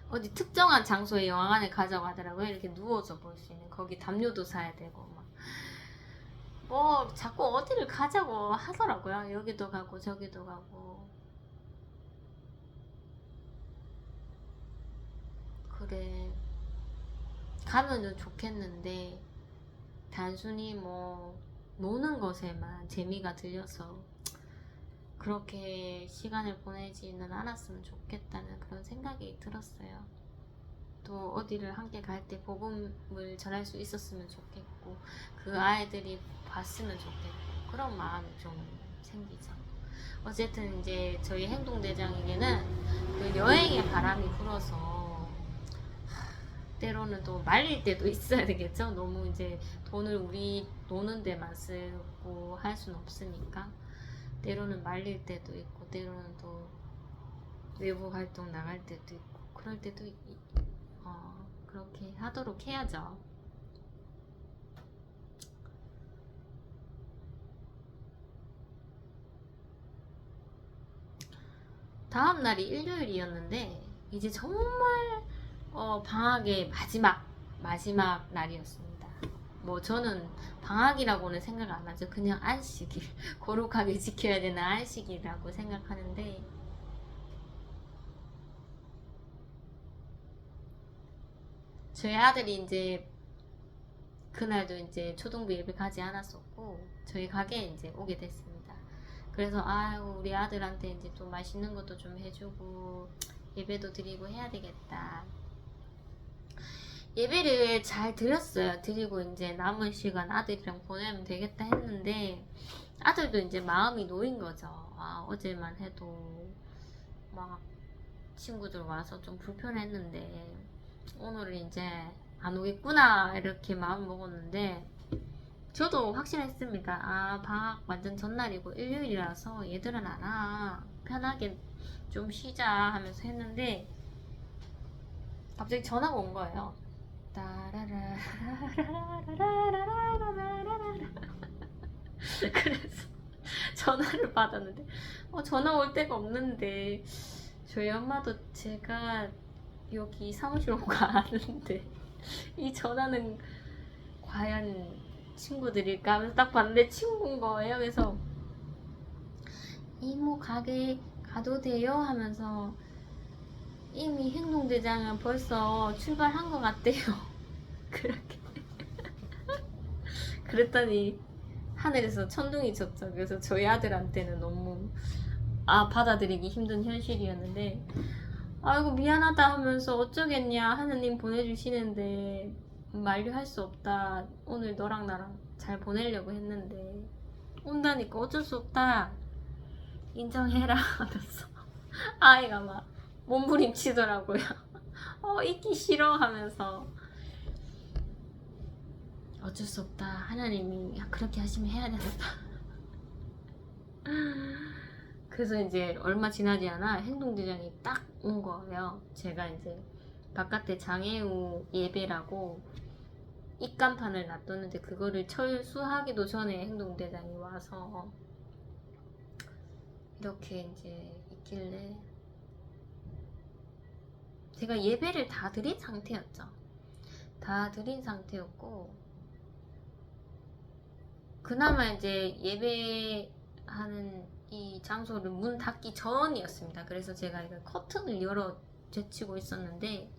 어디 특정한 장소에 영화관을 가자고 하더라고요. 이렇게 누워서 볼 수 있는. 거기 담요도 사야 되고 막. 뭐 자꾸 어디를 가자고 하더라고요. 여기도 가고 저기도 가고. 그래, 가면은 좋겠는데 단순히 뭐 노는 것에만 재미가 들려서 그렇게 시간을 보내지는 않았으면 좋겠다는 그런 생각이 들었어요. 또 어디를 함께 갈 때 복음을 전할 수 있었으면 좋겠고 그 아이들이 봤으면 좋겠고 그런 마음이 좀 생기죠. 어쨌든 이제 저희 행동대장에게는 그 여행의 바람이 불어서 때로는 또 말릴 때도 있어야 되겠죠. 너무 이제 돈을 우리 노는 데만 쓰고 할 수는 없으니까 때로는 말릴 때도 있고 때로는 또 외부 활동 나갈 때도 있고 그럴 때도 그렇게 하도록 해야죠. 다음 날이 일요일이었는데 이제 정말 방학의 마지막 날이었습니다. 뭐 저는 방학이라고는 생각 안 하죠. 그냥 안식일 거룩하게 지켜야 되는 안식이라고 생각하는데 저희 아들이 이제 그날도 이제 초등부 예배 가지 않았었고 저희 가게에 이제 오게 됐습니다. 그래서 아유 우리 아들한테 이제 좀 맛있는 것도 좀 해주고 예배도 드리고 해야 되겠다. 예배를 잘 드렸어요. 드리고 이제 남은 시간 아들이랑 보내면 되겠다 했는데 아들도 이제 마음이 놓인 거죠. 어제만 해도 막 친구들 와서 좀 불편했는데 오늘은 이제 안 오겠구나 이렇게 마음 먹었는데 저도 확실했습니다. 방학 완전 전날이고 일요일이라서 얘들은 안 와. 편하게 좀 쉬자 하면서 했는데 갑자기 전화가 온 거예요. 그래서 전화를 받았는데 전화 올 데가 없는데 저희 엄마도 제가 여기 사무실 온 거 아는데 이 전화는 과연 친구들일까 하면서 딱 봤는데 친구인 거예요. 그래서 이모 가게 가도 돼요? 하면서 이미 행동대장은 벌써 출발한 것 같대요. 그렇게 그랬더니 하늘에서 천둥이 쳤죠. 그래서 저희 아들한테는 너무 받아들이기 힘든 현실이었는데 아이고 미안하다 하면서 어쩌겠냐 하느님 보내주시는데 만류할 수 없다. 오늘 너랑 나랑 잘 보내려고 했는데 온다니까 어쩔 수 없다. 인정해라 하면서 아이가 막 몸부림치더라고요. 있기 싫어 하면서 어쩔 수 없다. 하나님이 그렇게 하시면 해야 된다. 그래서 이제 얼마 지나지 않아 행동대장이 딱 온 거예요. 제가 이제 바깥에 장애우 예배라고 입간판을 놔뒀는데 그거를 철수하기도 전에 행동대장이 와서 이렇게 이제 있길래 제가 예배를 다 드린 상태였죠. 다 드린 상태였고 그나마 이제 예배하는 이 장소를 문 닫기 전이었습니다. 그래서 제가 이거 커튼을 열어 제치고 있었는데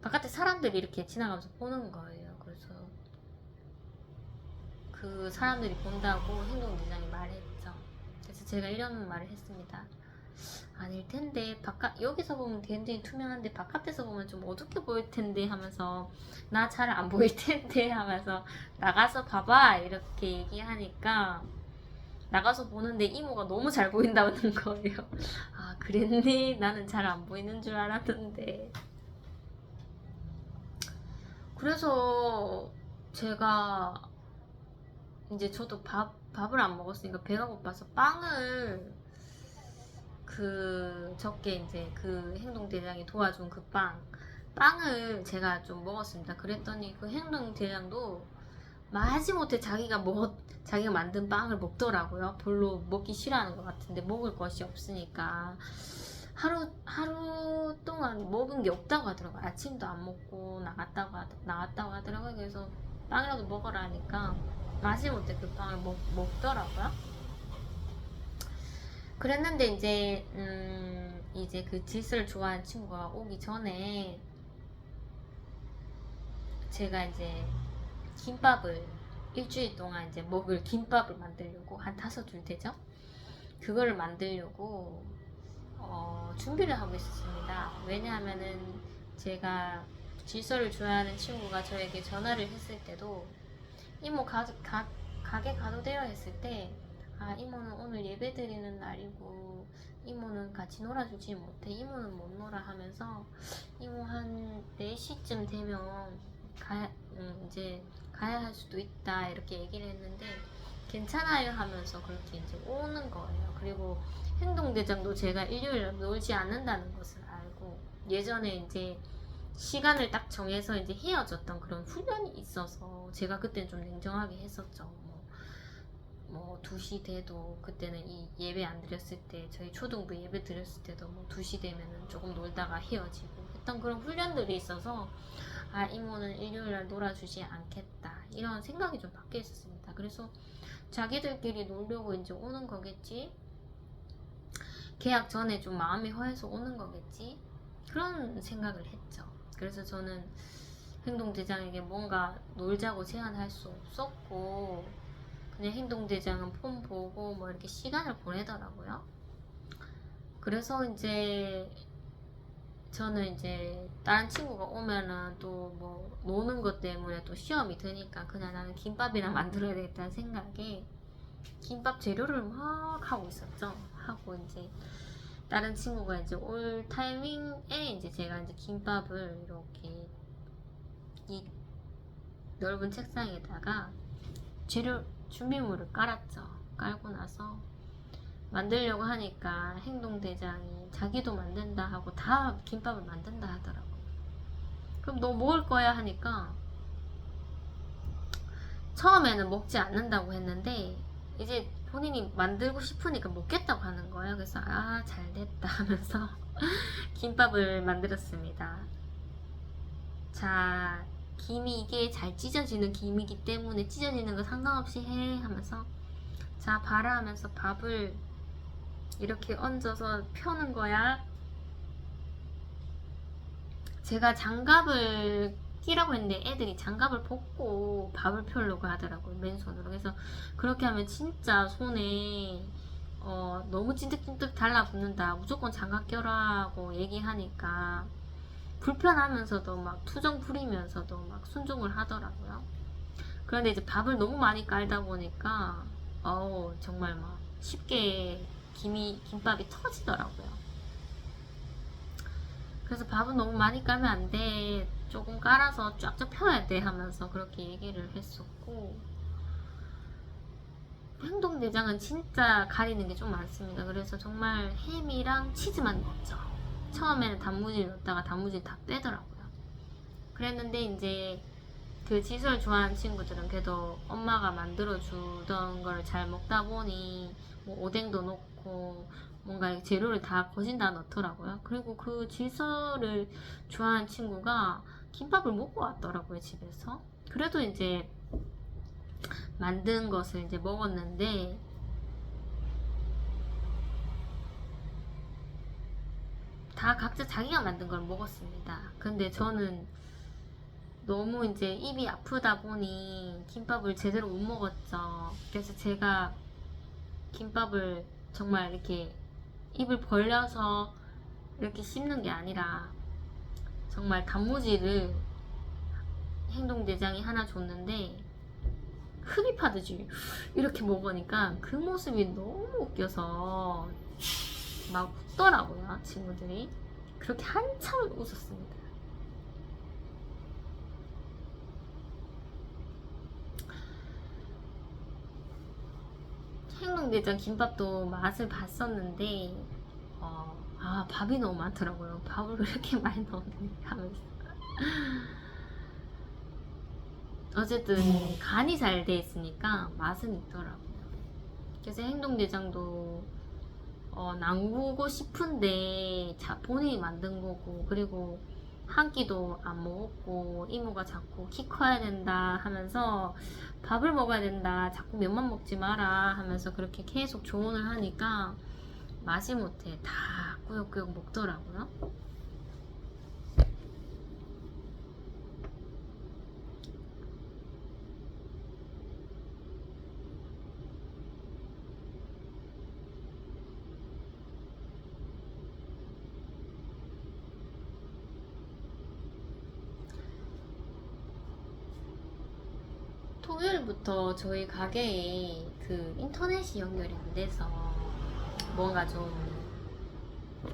바깥에 사람들이 이렇게 지나가면서 보는 거예요. 그래서 그 사람들이 본다고 행동대장이 말했죠. 그래서 제가 이런 말을 했습니다. 아닐 텐데 여기서 보면 굉장히 투명한데 바깥에서 보면 좀 어둡게 보일 텐데 하면서 나 잘 안 보일 텐데 하면서 나가서 봐봐 이렇게 얘기하니까 나가서 보는데 이모가 너무 잘 보인다는 거예요. 그랬니? 나는 잘 안 보이는 줄 알았는데. 그래서 제가 이제 저도 밥을 안 먹었으니까 배가 고파서 빵을 적게 이제 그 행동대장이 도와준 그 빵을 제가 좀 먹었습니다. 그랬더니 그 행동대장도 마지못해 자기가 만든 빵을 먹더라고요. 별로 먹기 싫어하는 것 같은데 먹을 것이 없으니까 하루 동안 먹은 게 없다고 하더라고요. 아침도 안 먹고 나왔다고 하더라고요. 그래서 빵이라도 먹어라 하니까 마지못해 그 빵을 먹더라고요. 그랬는데 이제 그 질서를 좋아하는 친구가 오기 전에 제가 이제 김밥을 일주일 동안 이제 먹을 김밥을 만들려고 한 5줄 되죠? 그거를 만들려고 준비를 하고 있었습니다. 왜냐하면은 제가 질서를 좋아하는 친구가 저에게 전화를 했을 때도 이모 가게 가도 돼요 했을 때 이모는 오늘 예배 드리는 날이고 이모는 같이 놀아주지 못해, 이모는 못 놀아 하면서 이모 한 4시쯤 되면 이제 가야 할 수도 있다 이렇게 얘기를 했는데 괜찮아요 하면서 그렇게 이제 오는 거예요. 그리고 행동대장도 제가 일요일에 놀지 않는다는 것을 알고 예전에 이제 시간을 딱 정해서 이제 헤어졌던 그런 훈련이 있어서 제가 그때는 좀 냉정하게 했었죠. 뭐 2시 돼도 그때는 이 예배 안 드렸을 때 저희 초등부 예배 드렸을 때도 뭐 2시 되면은 조금 놀다가 헤어지고 했던 그런 훈련들이 있어서 이모는 일요일날 놀아주지 않겠다 이런 생각이 좀 바뀌어 있었습니다. 그래서 자기들끼리 놀려고 이제 오는 거겠지, 계약 전에 좀 마음이 허해서 오는 거겠지, 그런 생각을 했죠. 그래서 저는 행동대장에게 뭔가 놀자고 제안할 수 없었고 그냥 행동대장은 폰 보고 뭐 이렇게 시간을 보내더라고요. 그래서 이제 저는 이제 다른 친구가 오면은 또 뭐 노는 것 때문에 또 시험이 드니까 그냥 나는 김밥이나 만들어야 되겠다는 생각에 김밥 재료를 막 하고 있었죠. 하고 이제 다른 친구가 이제 올 타이밍에 이제 제가 이제 김밥을 이렇게 이 넓은 책상에다가 재료 준비물을 깔았죠. 깔고 나서 만들려고 하니까 행동대장이 자기도 만든다 하고 다 김밥을 만든다 하더라고. 그럼 너 먹을 거야 하니까 처음에는 먹지 않는다고 했는데 이제 본인이 만들고 싶으니까 먹겠다고 하는 거예요. 그래서 잘됐다 하면서 김밥을 만들었습니다. 자, 김이 이게 잘 찢어지는 김이기 때문에 찢어지는 거 상관없이 해 하면서 자 봐라 하면서 밥을 이렇게 얹어서 펴는 거야. 제가 장갑을 끼라고 했는데 애들이 장갑을 벗고 밥을 펴려고 하더라고요, 맨손으로. 그래서 그렇게 하면 진짜 손에 너무 찐득찐득 달라붙는다, 무조건 장갑 껴라고 얘기하니까 불편하면서도 막 투정 부리면서도 막 순종을 하더라고요. 그런데 이제 밥을 너무 많이 깔다 보니까 정말 막 쉽게 김밥이 터지더라고요. 그래서 밥은 너무 많이 깔면 안 돼, 조금 깔아서 쫙쫙 펴야 돼 하면서 그렇게 얘기를 했었고, 행동대장은 진짜 가리는 게 좀 많습니다. 그래서 정말 햄이랑 치즈만 넣었죠. 처음에는 단무지를 넣었다가 단무지를 다 빼더라고요. 그랬는데 이제 그 지수를 좋아하는 친구들은 그래도 엄마가 만들어 주던 걸 잘 먹다 보니 뭐 오뎅도 넣고 뭔가 재료를 다 거진다 넣더라고요. 그리고 그 질서를 좋아하는 친구가 김밥을 먹고 왔더라고요, 집에서. 그래도 이제 만든 것을 이제 먹었는데 다 각자 자기가 만든 걸 먹었습니다. 근데 저는 너무 이제 입이 아프다 보니 김밥을 제대로 못 먹었죠. 그래서 제가 김밥을 정말 이렇게 입을 벌려서 이렇게 씹는 게 아니라 정말 단무지를 행동대장이 하나 줬는데 흡입하듯이 이렇게 먹으니까 그 모습이 너무 웃겨서 막 웃더라고요, 친구들이. 그렇게 한참 웃었습니다. 행동대장 김밥도 맛을 봤었는데 아, 밥이 너무 많더라고요. 밥을 왜 이렇게 많이 넣었니 하면서. 어쨌든 간이 잘 돼 있으니까 맛은 있더라고요. 그래서 행동대장도 남기고 싶은데 본인이 만든 거고, 그리고 한 끼도 안 먹었고 이모가 자꾸 키 커야 된다 하면서 밥을 먹어야 된다, 자꾸 면만 먹지 마라 하면서 그렇게 계속 조언을 하니까 마지 못해 다 꾸역꾸역 먹더라고요. 토요일부터 저희 가게에 그 인터넷이 연결이 안 돼서 뭔가 좀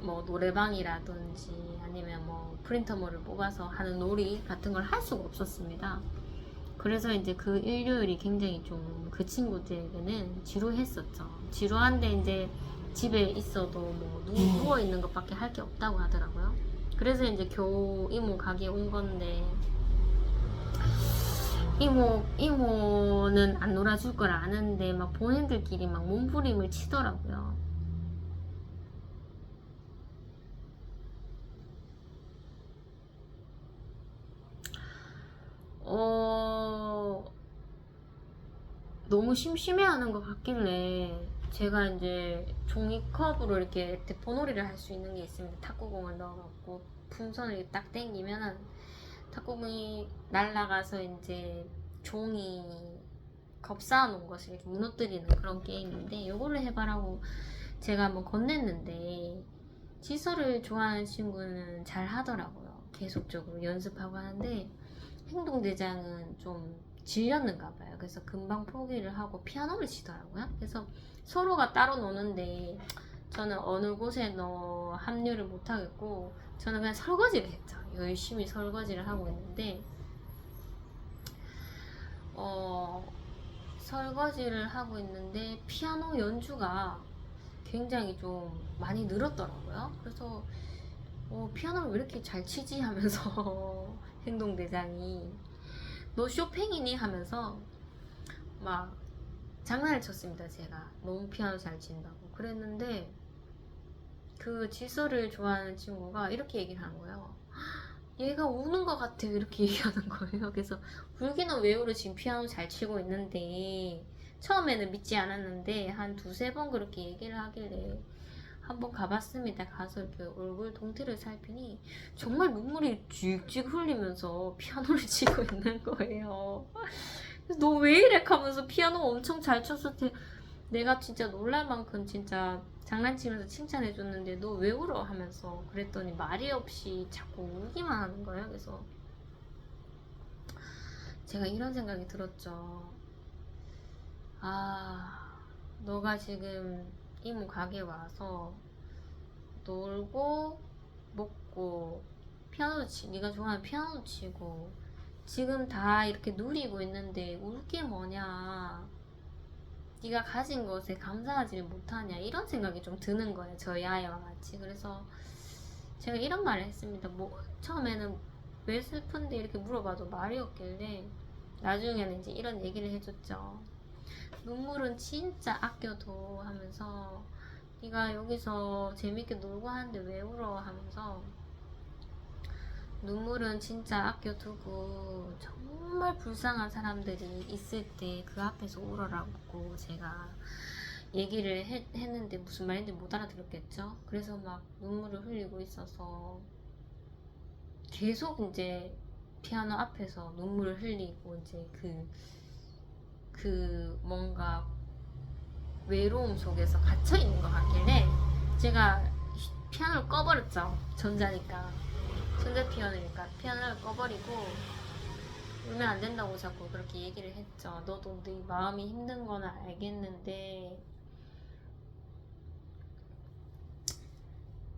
뭐 노래방이라든지 아니면 뭐 프린터물을 뽑아서 하는 놀이 같은 걸 할 수가 없었습니다. 그래서 이제 그 일요일이 굉장히 좀 그 친구들에게는 지루했었죠. 지루한데 이제 집에 있어도 뭐 누워 있는 것밖에 할 게 없다고 하더라고요. 그래서 이제 겨우 이모 가게에 온 건데, 이모는 안 놀아줄 걸 아는데 막 본인들끼리 막 몸부림을 치더라고요. 너무 심심해하는 것 같길래 제가 이제 종이컵으로 이렇게 대포놀이를 할 수 있는 게 있습니다. 탁구공을 넣어갖고 풍선을 이렇게 딱 당기면은 탁구공이 날아가서 이제 종이 겁 쌓아놓은 것을 이렇게 무너뜨리는 그런 게임인데, 이거를 해봐라고 제가 한번 건넸는데 지서를 좋아하는 친구는 잘 하더라고요. 계속적으로 연습하고 하는데 행동대장은 좀 질렸는가 봐요. 그래서 금방 포기를 하고 피아노를 치더라고요. 그래서 서로가 따로 노는데 저는 어느 곳에 합류를 못하겠고 저는 그냥 설거지를 했죠. 열심히 설거지를 하고 있는데 설거지를 하고 있는데 피아노 연주가 굉장히 좀 많이 늘었더라고요. 그래서 피아노를 왜 이렇게 잘 치지 하면서 행동대장이 너 쇼팽이니 하면서 막 장난을 쳤습니다. 제가 너무 피아노 잘 친다고 그랬는데 그 질서를 좋아하는 친구가 이렇게 얘기를 하는 거예요. 얘가 우는 것 같아 이렇게 얘기하는 거예요. 그래서 울기는 왜 울어, 지금 피아노 잘 치고 있는데. 처음에는 믿지 않았는데 한 두세 번 그렇게 얘기를 하길래 한번 가봤습니다. 가서 이렇게 얼굴 동태를 살피니 정말 눈물이 쥐익쥐익 흘리면서 피아노를 치고 있는 거예요. 그래서 너 왜 이래 하면서 피아노 엄청 잘 쳤을 때 내가 진짜 놀랄 만큼 진짜 장난치면서 칭찬해줬는데 너 왜 울어 하면서 그랬더니 말이 없이 자꾸 울기만 하는 거예요. 그래서 제가 이런 생각이 들었죠. 아, 너가 지금 이모 가게 와서 놀고 먹고 네가 좋아하는 피아노 치고 지금 다 이렇게 누리고 있는데 울 게 뭐냐, 네가 가진 것에 감사하지를 못하냐, 이런 생각이 좀 드는 거예요. 저희 아이와 같이. 그래서 제가 이런 말을 했습니다. 뭐 처음에는 왜 슬픈데 이렇게 물어봐도 말이 없길래 나중에는 이제 이런 얘기를 해줬죠. 눈물은 진짜 아껴둬 하면서 네가 여기서 재밌게 놀고 하는데 왜 울어 하면서 눈물은 진짜 아껴두고 정말 불쌍한 사람들이 있을 때 그 앞에서 울어라고 제가 얘기를 했는데 무슨 말인지 못 알아들었겠죠. 그래서 막 눈물을 흘리고 있어서 계속 이제 피아노 앞에서 눈물을 흘리고 이제 그 뭔가 외로움 속에서 갇혀 있는 것 같길래 제가 피아노를 꺼버렸죠. 전자니까. 전자피아노니까 피아노를 꺼버리고 울면 안 된다고 자꾸 그렇게 얘기를 했죠. 너도 네 마음이 힘든 거는 알겠는데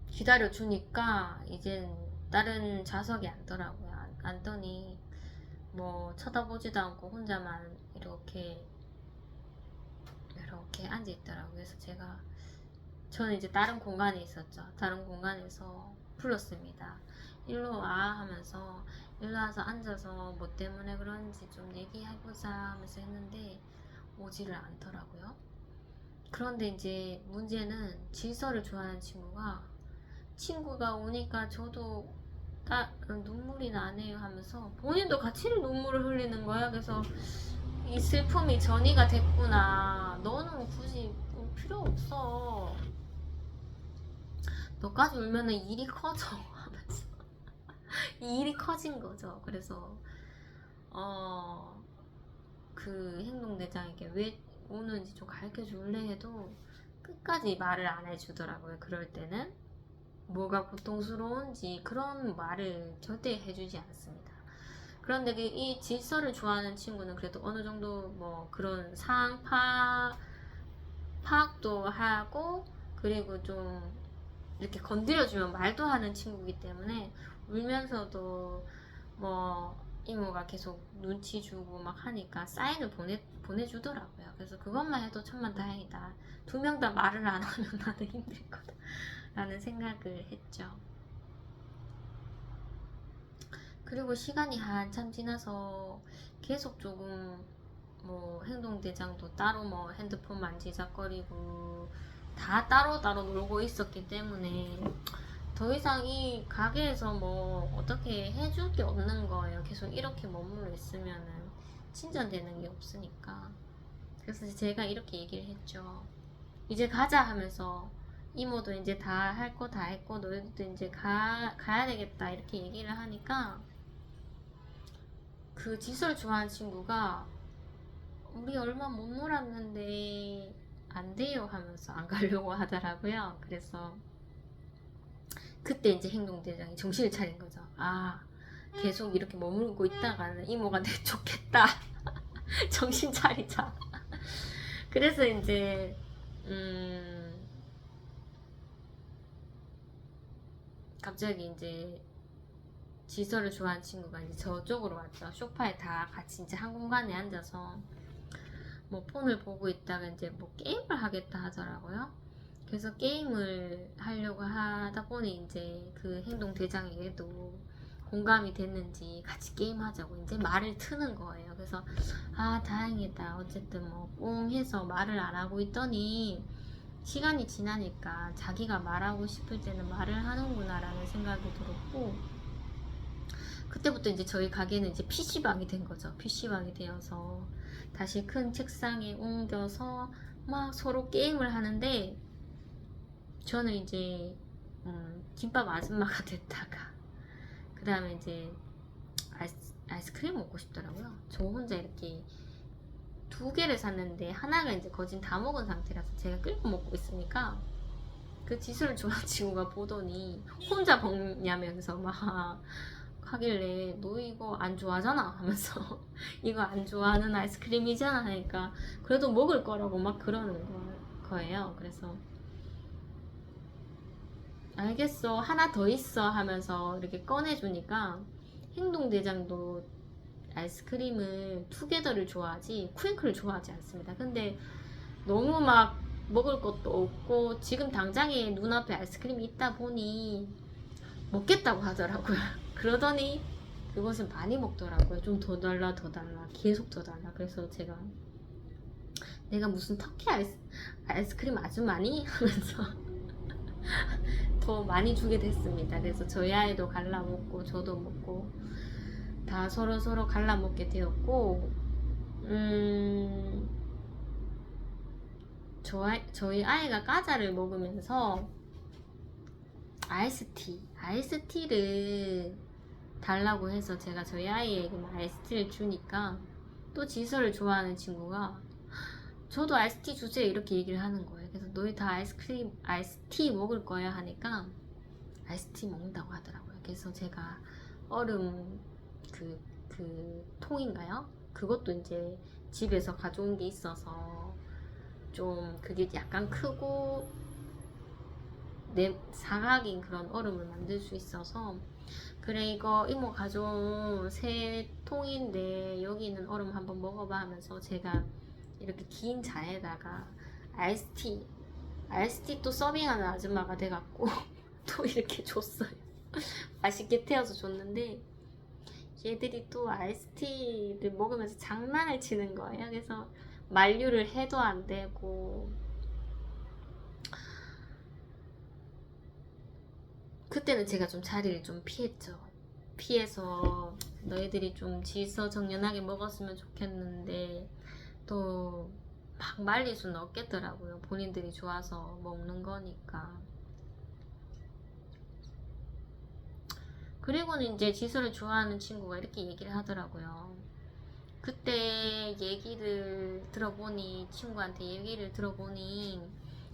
기다려주니까 이젠 다른 좌석에 앉더라고요. 앉더니 뭐 쳐다보지도 않고 혼자만 이렇게 앉아있더라고요. 그래서 제가 저는 이제 다른 공간에 있었죠. 다른 공간에서 불렀습니다. 일로 와 하면서 일로 와서 앉아서 뭐 때문에 그런지 좀 얘기해보자 하면서 했는데 오지를 않더라고요. 그런데 이제 문제는 질서를 좋아하는 친구가 오니까 저도 눈물이 나네요 하면서 본인도 같이 눈물을 흘리는 거야. 그래서 이 슬픔이 전이가 됐구나. 너는 굳이 필요 없어. 너까지 울면은 일이 커져 하면서 이 일이 커진 거죠. 그래서 그 행동대장에게 왜 우는지 좀 가르쳐 줄래 해도 끝까지 말을 안 해주더라고요. 그럴 때는 뭐가 고통스러운지 그런 말을 절대 해주지 않습니다. 그런데 이 질서를 좋아하는 친구는 그래도 어느 정도 뭐 그런 상황 파악도 하고, 그리고 좀 이렇게 건드려주면 말도 하는 친구이기 때문에 울면서도 뭐 이모가 계속 눈치 주고 막 하니까 사인을 보내주더라고요. 그래서 그것만 해도 천만다행이다. 두 명 다 말을 안 하면 나도 힘들 거다 라는 생각을 했죠. 그리고 시간이 한참 지나서 계속 조금 뭐 행동대장도 따로 뭐 핸드폰 만지작거리고 다 따로 놀고 있었기 때문에 더 이상 이 가게에서 뭐 어떻게 해줄 게 없는 거예요. 계속 이렇게 머물러 있으면은 진전되는 게 없으니까. 그래서 제가 이렇게 얘기를 했죠. 이제 가자 하면서 이모도 이제 다 할 거 다 했고 너희들도 이제 가야 되겠다 이렇게 얘기를 하니까 그 지설 좋아하는 친구가 우리 얼마 못 놀았는데 안 돼요 하면서 안 가려고 하더라고요. 그래서 그때 이제 행동대장이 정신을 차린 거죠. 아, 계속 이렇게 머물고 있다가는 이모가 내쫓겠다. 정신 차리자. 그래서 이제 갑자기 이제 지설을 좋아하는 친구가 이제 저쪽으로 왔죠. 소파에 다 같이 이제 한 공간에 앉아서 뭐 폰을 보고 있다가 이제 뭐 게임을 하겠다 하더라고요. 그래서 게임을 하려고 하다 보니 이제 그 행동대장에게도 공감이 됐는지 같이 게임하자고 이제 말을 트는 거예요. 그래서 아 다행이다. 어쨌든 뭐 뽕 해서 말을 안 하고 있더니 시간이 지나니까 자기가 말하고 싶을 때는 말을 하는구나 라는 생각이 들었고, 그때부터 이제 저희 가게는 이제 PC방이 된 거죠. PC방이 되어서 다시 큰 책상에 옮겨서 막 서로 게임을 하는데 저는 이제 김밥 아줌마가 됐다가 그 다음에 이제 아이스크림 먹고 싶더라고요. 저 혼자 이렇게 두 개를 샀는데 하나가 이제 거진 다 먹은 상태라서 제가 끌고 먹고 있으니까 그 지수를 좋아하는 친구가 보더니 혼자 먹냐면서 막 하길래 너 이거 안 좋아하잖아 하면서 이거 안 좋아하는 아이스크림이잖아 하니까 그래도 먹을 거라고 막 그러는 거예요. 그래서 알겠어 하나 더 있어 하면서 이렇게 꺼내주니까 행동대장도 아이스크림을 투게더를 좋아하지 쿠앤크를 좋아하지 않습니다. 근데 너무 막 먹을 것도 없고 지금 당장에 눈앞에 아이스크림이 있다 보니 먹겠다고 하더라고요. 그러더니 그것을 많이 먹더라고요. 좀 더 달라 계속 더 달라. 그래서 제가 내가 무슨 터키 아이스크림 아주머니 하면서 더 많이 주게 됐습니다. 그래서 저희 아이도 갈라 먹고 저도 먹고 다 서로 갈라 먹게 되었고, 저희 아이가 과자를 먹으면서 아이스티를 달라고 해서 제가 저희 아이에게 아이스티를 주니까 또 지설을 좋아하는 친구가 저도 아이스티 주세요 이렇게 얘기를 하는 거예요. 그래서 너희 다 아이스티 먹을 거야 하니까 아이스티 먹는다고 하더라고요. 그래서 제가 얼음 그 통인가요? 그것도 이제 집에서 가져온 게 있어서 좀 그게 약간 크고 사각인 그런 얼음을 만들 수 있어서 그래 이거 이모 가져온 새 통인데 여기 있는 얼음 한번 먹어봐 하면서 제가 이렇게 긴 잔에다가 RST 또 서빙하는 아줌마가 돼갖고 또 이렇게 줬어요. 맛있게 태워서 줬는데 얘들이 또 RST를 먹으면서 장난을 치는 거예요. 그래서 만류를 해도 안 되고, 그때는 제가 좀 자리를 좀 피했죠. 피해서 너희들이 좀 질서정연하게 먹었으면 좋겠는데 또 막 말릴 수는 없겠더라고요. 본인들이 좋아서 먹는 거니까. 그리고는 이제 지수를 좋아하는 친구가 이렇게 얘기를 하더라고요. 그때 얘기를 들어보니, 친구한테 얘기를 들어보니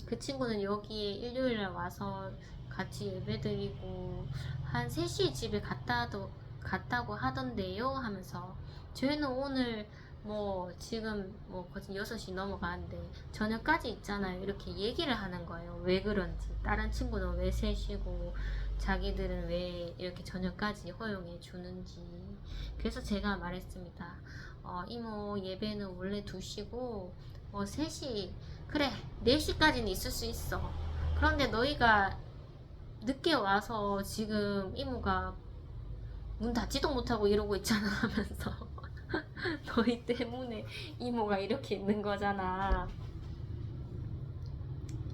그 친구는 여기에 일요일에 와서 같이 예배드리고 한 3시에 집에 갔다고 하던데요 하면서, 저희는 오늘 뭐 지금 뭐 거진 6시 넘어가는데 저녁까지 있잖아요, 이렇게 얘기를 하는 거예요. 왜 그런지, 다른 친구는 왜 3시고 자기들은 왜 이렇게 저녁까지 허용해 주는지. 그래서 제가 말했습니다. 이모 예배는 원래 2시고 3시, 그래 4시까지는 있을 수 있어. 그런데 너희가 늦게 와서 지금 이모가 문 닫지도 못하고 이러고 있잖아 하면서 너희 때문에 이모가 이렇게 있는 거잖아.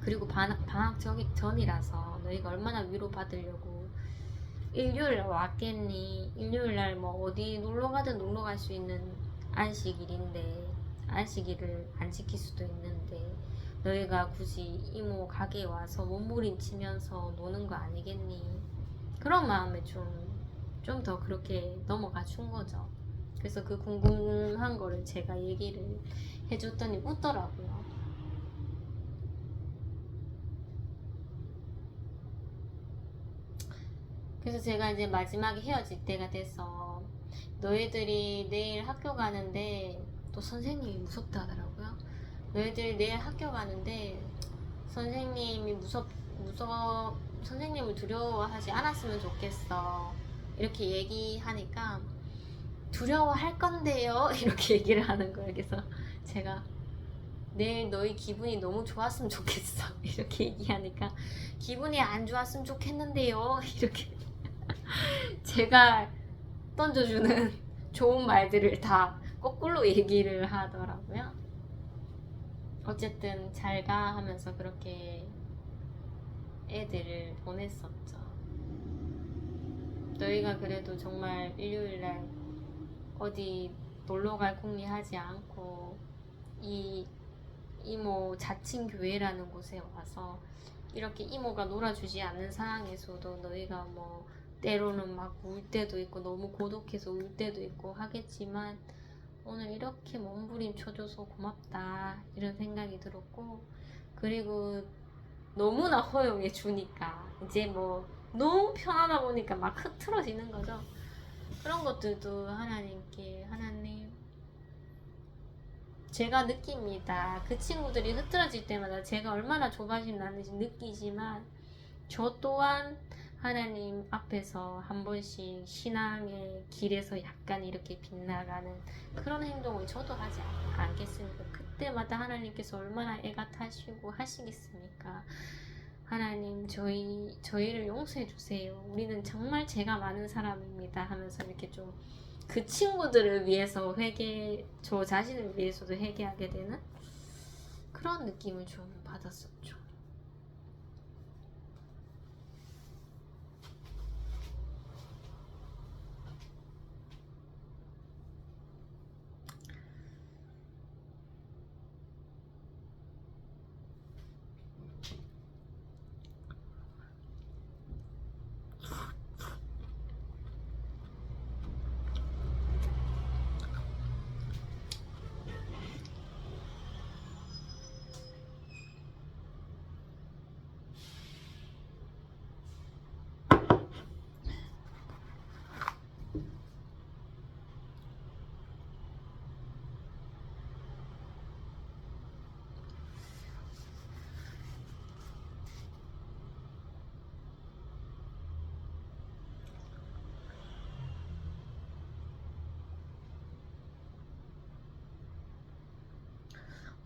그리고 방학 전이라서 너희가 얼마나 위로받으려고 일요일날 왔겠니. 일요일날 뭐 어디 놀러가든 놀러갈 수 있는 안식일인데, 안식일을 안 지킬 수도 있는데 너희가 굳이 이모 가게에 와서 몸부림치면서 노는 거 아니겠니. 그런 마음에 좀 더 그렇게 넘어가 준 거죠. 그래서 그 궁금한 거를 제가 얘기를 해줬더니 웃더라고요. 그래서 제가 이제 마지막에 헤어질 때가 돼서, 너희들이 내일 학교 가는데, 또 선생님이 무섭다 하더라고요. 너희들이 내일 학교 가는데 선생님이 선생님을 두려워하지 않았으면 좋겠어, 이렇게 얘기하니까 두려워할 건데요 이렇게 얘기를 하는 거예요. 그래서 제가 내일 너희 기분이 너무 좋았으면 좋겠어 이렇게 얘기하니까 기분이 안 좋았으면 좋겠는데요 이렇게 제가 던져주는 좋은 말들을 다 거꾸로 얘기를 하더라고요. 어쨌든 잘 가 하면서 그렇게 애들을 보냈었죠. 너희가 그래도 정말 일요일날 어디 놀러갈 궁리하지 않고 이 이모 자칭 교회라는 곳에 와서 이렇게 이모가 놀아주지 않는 상황에서도 너희가 뭐 때로는 막 울 때도 있고 너무 고독해서 울 때도 있고 하겠지만 오늘 이렇게 몸부림 쳐줘서 고맙다 이런 생각이 들었고, 그리고 너무나 허용해 주니까 이제 뭐 너무 편하다 보니까 막 흐트러지는 거죠. 그런 것들도 하나님 제가 느낍니다. 그 친구들이 흐트러질 때마다 제가 얼마나 조바심 나는지 느끼지만 저 또한 하나님 앞에서 한 번씩 신앙의 길에서 약간 이렇게 빗나가는 그런 행동을 저도 하지 않겠습니까? 그때마다 하나님께서 얼마나 애가 타시고 하시겠습니까? 하나님 저희를 용서해 주세요. 우리는 정말 죄가 많은 사람입니다 하면서 이렇게 좀 그 친구들을 위해서 저 자신을 위해서도 회개하게 되는 그런 느낌을 좀 받았었죠.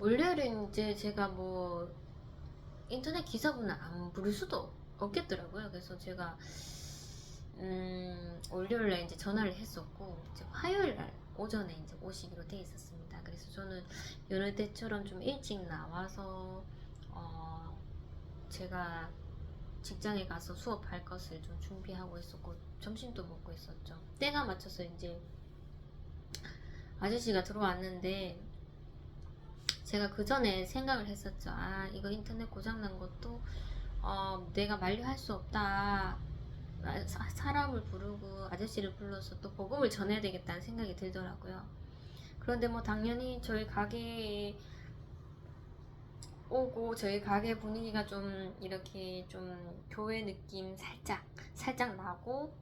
월요일은 이제 제가 뭐 인터넷 기사분은 안 부를 수도 없겠더라고요. 그래서 제가 월요일날 이제 전화를 했었고 이제 화요일날 오전에 이제 오시기로 돼 있었습니다. 그래서 저는 여느 때처럼 좀 일찍 나와서 제가 직장에 가서 수업할 것을 좀 준비하고 있었고 점심도 먹고 있었죠. 때가 맞춰서 이제 아저씨가 들어왔는데 제가 그 전에 생각을 했었죠. 아, 이거 인터넷 고장난 것도 내가 만류할 수 없다. 사람을 부르고 아저씨를 불러서 또 복음을 전해야 되겠다는 생각이 들더라고요. 그런데 뭐 당연히 저희 가게에 오고 저희 가게 분위기가 좀 이렇게 좀 교회 느낌 살짝 나고,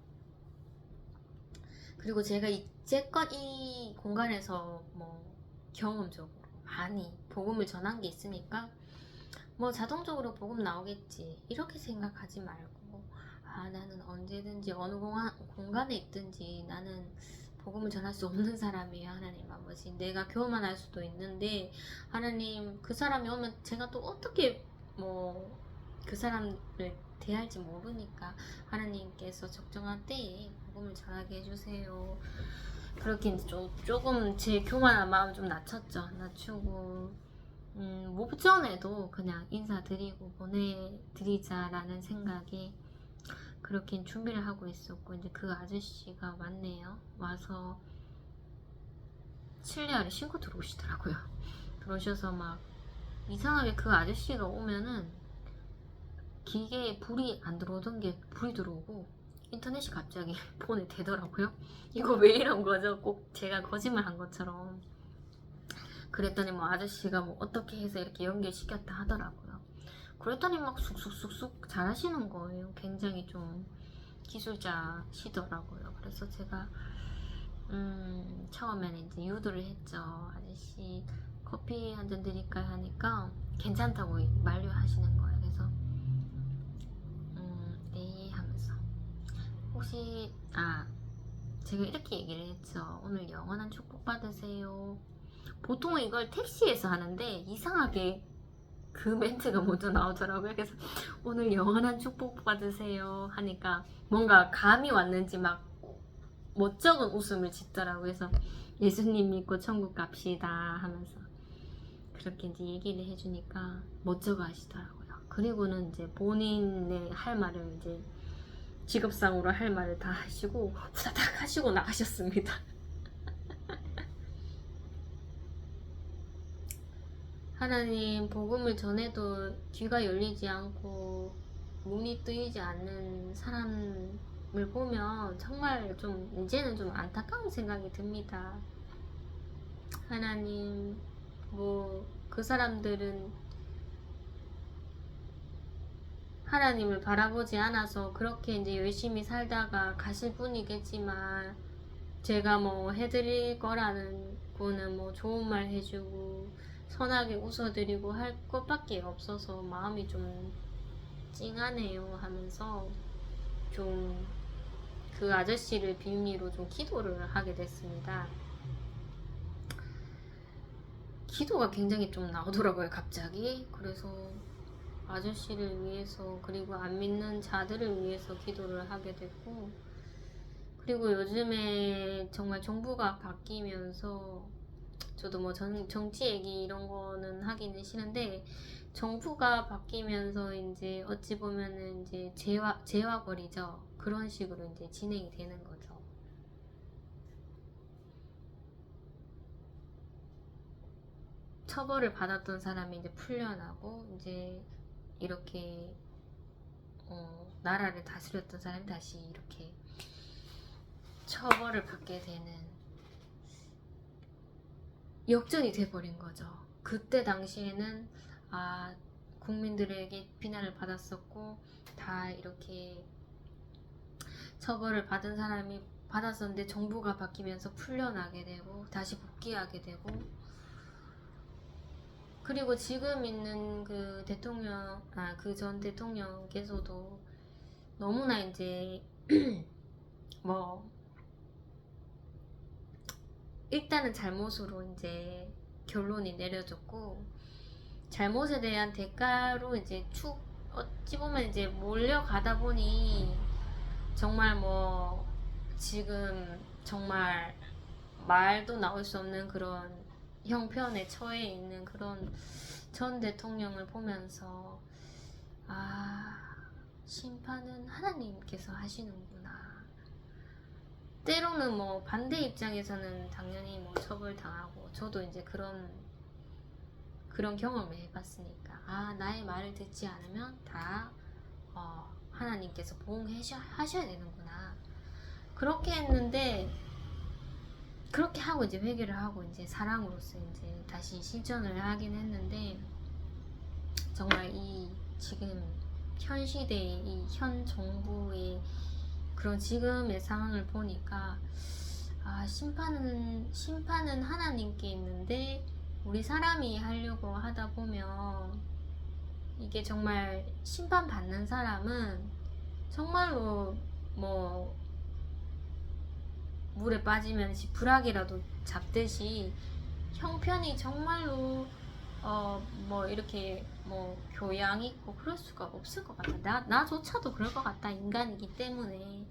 그리고 제가 이제껏 이 공간에서 뭐 경험적으로 많이 복음을 전한 게 있으니까 뭐 자동적으로 복음 나오겠지 이렇게 생각하지 말고, 아, 나는 언제든지 어느 공간에 있든지 나는 복음을 전할 수 없는 사람이에요. 하나님 아버지, 내가 교만할 수도 있는데 하나님, 그 사람이 오면 제가 또 어떻게 뭐 그 사람을 대할지 모르니까 하나님께서 적정한 때에 복음을 전하게 해주세요. 그렇게 이제 조금 제 교만한 마음 좀 낮추고 오전에도 그냥 인사드리고 보내드리자라는 생각에 그렇게 준비를 하고 있었고, 이제 그 아저씨가 왔네요. 와서 실내화를 신고 들어오시더라고요. 들어오셔서 막 이상하게 그 아저씨가 오면은 기계에 불이 안 들어오던 게 불이 들어오고 인터넷이 갑자기 폰에 되더라고요. 이거 왜 이런 거죠? 꼭 제가 거짓말 한 것처럼. 그랬더니 뭐 아저씨가 뭐 어떻게 해서 이렇게 연결시켰다 하더라고요. 그랬더니 막 쑥쑥쑥쑥 잘하시는 거예요. 굉장히 좀 기술자시더라고요. 그래서 제가 처음에는 이제 유도를 했죠. 아저씨 커피 한 잔 드릴까요? 하니까 괜찮다고 만류하시는 거예요. 그래서 네 하면서, 혹시 제가 이렇게 얘기를 했죠. 오늘 영원한 축복 받으세요. 보통 이걸 택시에서 하는데 이상하게 그 멘트가 먼저 나오더라고요. 그래서 오늘 영원한 축복 받으세요 하니까 뭔가 감이 왔는지 막 멋쩍은 웃음을 짓더라고요. 그래서 예수님 믿고 천국 갑시다 하면서 그렇게 이제 얘기를 해주니까 멋쩍어 하시더라고요. 그리고는 이제 본인의 할 말을 이제 직업상으로 할 말을 다 하시고 후다닥 하시고 나가셨습니다. 하나님, 복음을 전해도 귀가 열리지 않고 눈이 뜨이지 않는 사람을 보면 정말 좀 이제는 좀 안타까운 생각이 듭니다. 하나님, 뭐 그 사람들은 하나님을 바라보지 않아서 그렇게 이제 열심히 살다가 가실 분이겠지만, 제가 뭐 해드릴 거라는 거는 뭐 좋은 말 해주고 선하게 웃어드리고 할 것밖에 없어서 마음이 좀 찡하네요 하면서 좀 그 아저씨를 빌미로 좀 기도를 하게 됐습니다. 기도가 굉장히 좀 나오더라고요, 갑자기. 그래서 아저씨를 위해서, 그리고 안 믿는 자들을 위해서 기도를 하게 됐고, 그리고 요즘에 정말 정부가 바뀌면서 저도 뭐 정치 얘기 이런 거는 하기는 싫은데, 정부가 바뀌면서 이제 어찌 보면은 이제 재화벌이죠. 그런 식으로 이제 진행이 되는 거죠. 처벌을 받았던 사람이 이제 풀려나고, 이제 이렇게 나라를 다스렸던 사람이 다시 이렇게 처벌을 받게 되는 역전이 돼버린 거죠. 그때 당시에는 국민들에게 비난을 받았었고 다 이렇게 처벌을 받은 사람이 받았었는데, 정부가 바뀌면서 풀려나게 되고 다시 복귀하게 되고, 그리고 지금 있는 그 대통령, 그 전 대통령께서도 너무나 이제 뭐 일단은 잘못으로 이제 결론이 내려졌고, 잘못에 대한 대가로 이제 축 어찌 보면 이제 몰려가다 보니 정말 뭐 지금 정말 말도 나올 수 없는 그런 형편에 처해 있는 그런 전 대통령을 보면서 아, 심판은 하나님께서 하시는구나. 때로는 뭐 반대 입장에서는 당연히 뭐 처벌당하고, 저도 이제 그런 경험을 해봤으니까 아, 나의 말을 듣지 않으면 다 하나님께서 보응하셔야 되는구나. 그렇게 했는데, 그렇게 하고 이제 회개를 하고 이제 사랑으로서 이제 다시 실천을 하긴 했는데, 정말 이 지금 현 시대의 이 현 정부의 그런 지금의 상황을 보니까 아, 심판은 하나님께 있는데 우리 사람이 하려고 하다 보면 이게 정말 심판받는 사람은 정말로 뭐 물에 빠지면 지푸라기라도 잡듯이 형편이 정말로 뭐 이렇게 뭐 교양 있고 그럴 수가 없을 것 같다. 나조차도 그럴 것 같다. 인간이기 때문에.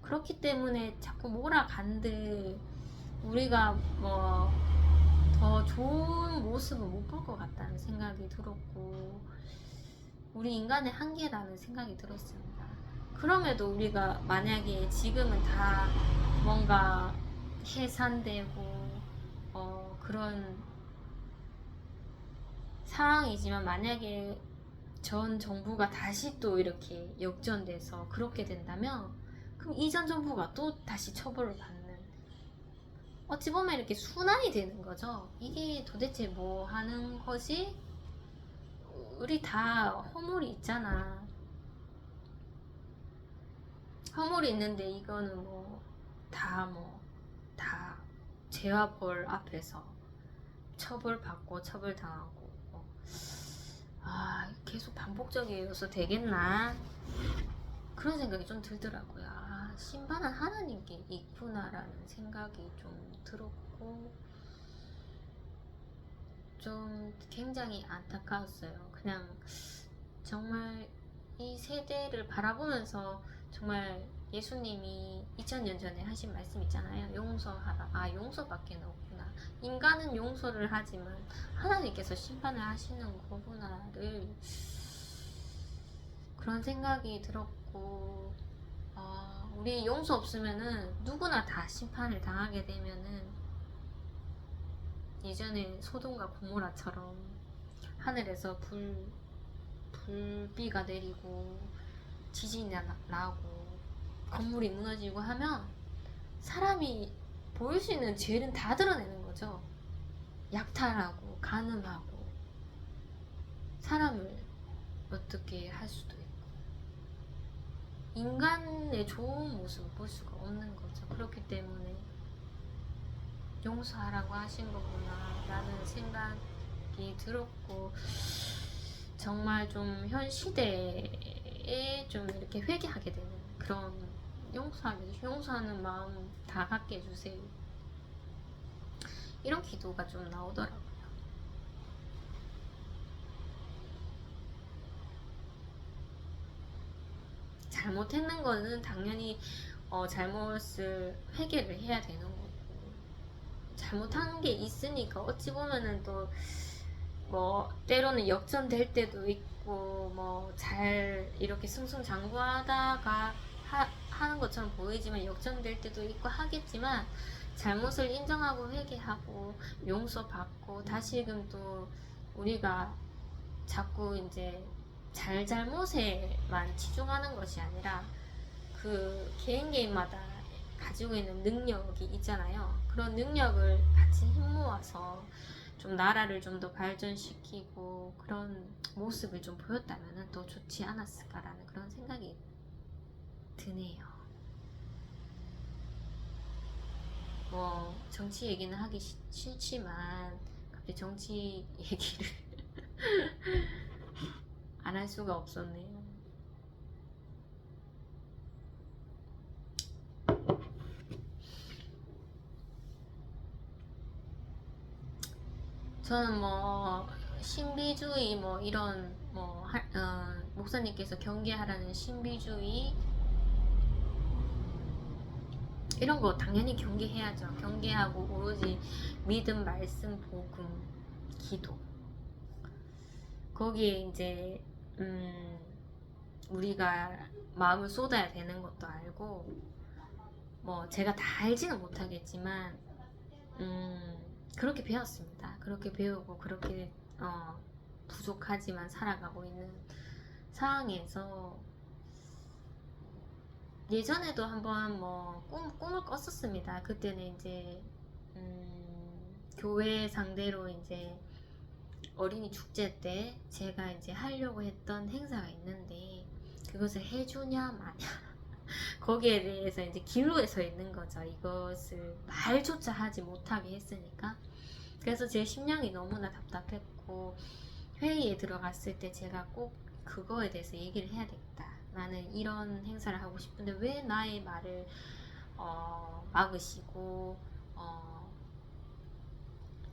그렇기 때문에 자꾸 몰아간들 우리가 뭐 더 좋은 모습을 못 볼 것 같다는 생각이 들었고, 우리 인간의 한계라는 생각이 들었습니다. 그럼에도 우리가 만약에 지금은 다 뭔가 해산되고 그런 상황이지만, 만약에 전 정부가 다시 또 이렇게 역전돼서 그렇게 된다면 그럼 이전 정부가 또 다시 처벌을 받는, 어찌 보면 이렇게 순환이 되는 거죠. 이게 도대체 뭐 하는 거지? 우리 다 허물이 있잖아. 허물이 있는데 이거는 다 죄와 벌 앞에서 처벌받고 처벌당하고 계속 반복적이어서 되겠나? 그런 생각이 좀 들더라고요. 심판은 하나님께 있구나라는 생각이 좀 들었고, 좀 굉장히 안타까웠어요. 그냥 정말 이 세대를 바라보면서 정말 예수님이 2000년 전에 하신 말씀 있잖아요. 용서하라. 용서밖에 없구나. 인간은 용서를 하지만 하나님께서 심판을 하시는 거구나를, 그런 생각이 들었고, 우리 용서 없으면은 누구나 다 심판을 당하게 되면은 예전에 소돔과 고모라처럼 하늘에서 불비가 내리고 지진이 나고 건물이 무너지고 하면 사람이 보일 수 있는 죄는 다 드러내는 거죠. 약탈하고 간음하고 사람을 어떻게 할 수도 있고, 인간의 좋은 모습을 볼 수가 없는 거죠. 그렇기 때문에 용서하라고 하신 거구나 라는 생각이 들었고, 정말 좀 현 시대에 좀 이렇게 회개하게 되는 그런, 용서하는 마음 다 갖게 해주세요. 이런 기도가 좀 나오더라고요. 잘못했는 거는 당연히 잘못을 회개를 해야 되는 거고, 잘못한 게 있으니까 어찌 보면은 또 뭐 때로는 역전될 때도 있고, 뭐 잘 이렇게 승승장구하다가 하는 것처럼 보이지만 역전될 때도 있고 하겠지만, 잘못을 인정하고 회개하고 용서받고 다시금 또 우리가 자꾸 이제 잘못에만 치중하는 것이 아니라 그 개인마다 가지고 있는 능력이 있잖아요. 그런 능력을 같이 힘 모아서 좀 나라를 좀 더 발전시키고 그런 모습을 좀 보였다면 더 좋지 않았을까라는 그런 생각이 드네요. 뭐 정치 얘기는 하기 싫지만 갑자기 정치 얘기를 안 할 수가 없었네요. 저는 뭐 신비주의 뭐 이런 뭐 목사님께서 경계하라는 신비주의 이런 거 당연히 경계해야죠. 경계하고 오로지 믿음, 말씀, 복음, 기도. 거기에 이제 우리가 마음을 쏟아야 되는 것도 알고, 뭐 제가 다 알지는 못하겠지만 그렇게 배웠습니다. 그렇게 배우고 그렇게 부족하지만 살아가고 있는 상황에서 예전에도 한번 뭐 꿈을 꿨었습니다. 그때는 이제 교회 상대로 이제 어린이 축제 때 제가 이제 하려고 했던 행사가 있는데 그것을 해주냐 마냐 거기에 대해서 이제 기로에 서 있는 거죠. 이것을 말조차 하지 못하게 했으니까. 그래서 제 심령이 너무나 답답했고 회의에 들어갔을 때 제가 꼭 그거에 대해서 얘기를 해야 되겠다. 나는 이런 행사를 하고 싶은데 왜 나의 말을 막으시고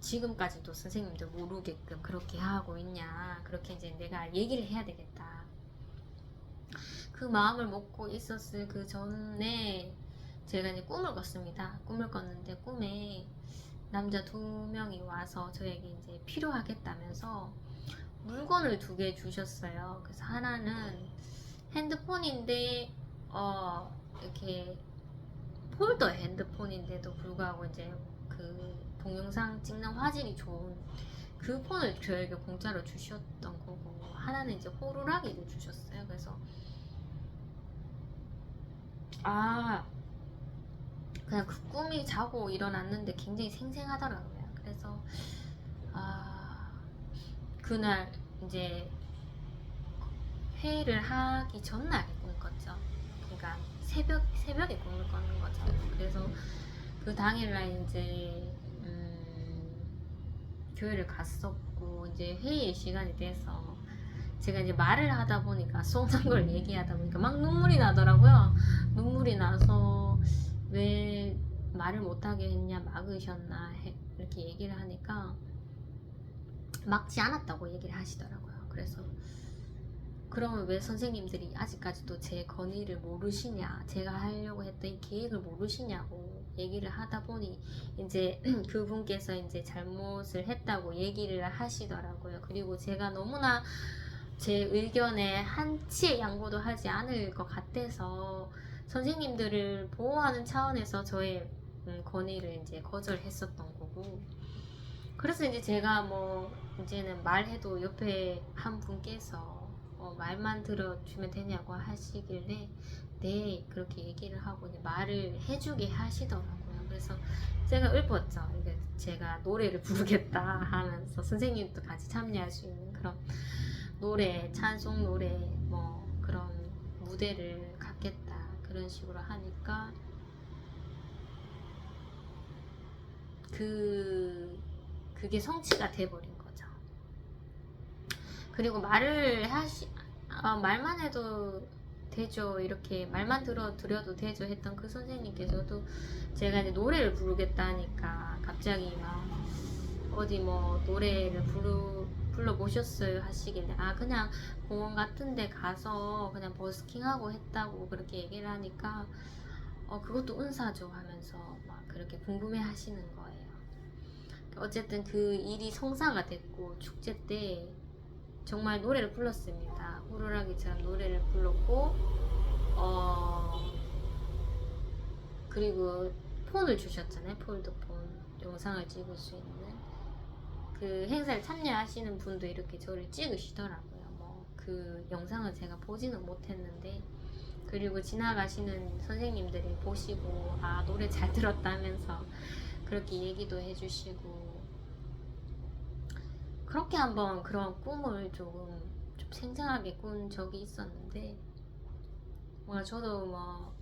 지금까지도 선생님들 모르게끔 그렇게 하고 있냐. 그렇게 이제 내가 얘기를 해야 되겠다. 그 마음을 먹고 있었을 그 전에 제가 이제 꿈을 꿨습니다. 꿈을 꿨는데 꿈에 남자 2명이 와서 저에게 이제 필요하겠다면서 물건을 2개 주셨어요. 그래서 하나는 핸드폰인데 이렇게 폴더 핸드폰인데도 불구하고 이제 그 동영상 찍는 화질이 좋은 그 폰을 저에게 공짜로 주셨던 거고, 하나는 이제 호루라기를 주셨어요. 그래서 그냥 그 꿈이 자고 일어났는데 굉장히 생생하더라고요. 그래서 그날 이제 회의를 하기 전날에 꿈을 꿨죠. 그러니까 새벽에 꿈을 꿨는 거죠. 그래서 그 당일날 이제 교회를 갔었고 이제 회의 시간이 돼서 제가 이제 말을 하다 보니까 쏟은 걸 얘기하다 보니까 막 눈물이 나더라고요. 눈물이 나서 왜 말을 못하게 했냐, 막으셨나 이렇게 얘기를 하니까 막지 않았다고 얘기를 하시더라고요. 그래서 그러면 왜 선생님들이 아직까지도 제 건의를 모르시냐, 제가 하려고 했던 이 계획을 모르시냐고 얘기를 하다 보니 이제 그분께서 이제 잘못을 했다고 얘기를 하시더라고요. 그리고 제가 너무나 제 의견에 한치의 양보도 하지 않을 것 같아서 선생님들을 보호하는 차원에서 저의 건의를 이제 거절했었던 거고, 그래서 이제 제가 뭐 이제는 말해도 옆에 한 분께서 말만 들어주면 되냐고 하시길래 네 그렇게 얘기를 하고 이제 말을 해주게 하시더라고요. 그래서 제가 읊었죠. 이게 제가 노래를 부르겠다 하면서 선생님도 같이 참여할 수 있는 그런 노래, 찬송 노래 뭐 그런 무대를 갖겠다 그런 식으로 하니까 그게 성취가 돼버린 거죠. 그리고 말만 해도 되죠. 이렇게 말만 들어드려도 되죠 했던 그 선생님께서도 제가 이제 노래를 부르겠다니까 갑자기 막 어디 뭐 노래를 불러보셨어요 하시길래 그냥 공원 같은 데 가서 그냥 버스킹하고 했다고 그렇게 얘기를 하니까 그것도 은사죠 하면서 막 그렇게 궁금해 하시는 거예요. 어쨌든 그 일이 성사가 됐고 축제 때 정말 노래를 불렀습니다. 호루라기처럼 노래를 불렀고 그리고 폰을 주셨잖아요. 폴더폰 영상을 찍을 수 있는 그 행사에 참여하시는 분도 이렇게 저를 찍으시더라고요. 뭐 그 영상을 제가 보지는 못했는데 그리고 지나가시는 선생님들이 보시고 노래 잘 들었다면서 그렇게 얘기도 해주시고, 그렇게 한번 그런 꿈을 좀 생생하게 꾼 적이 있었는데 뭔가 저도 뭐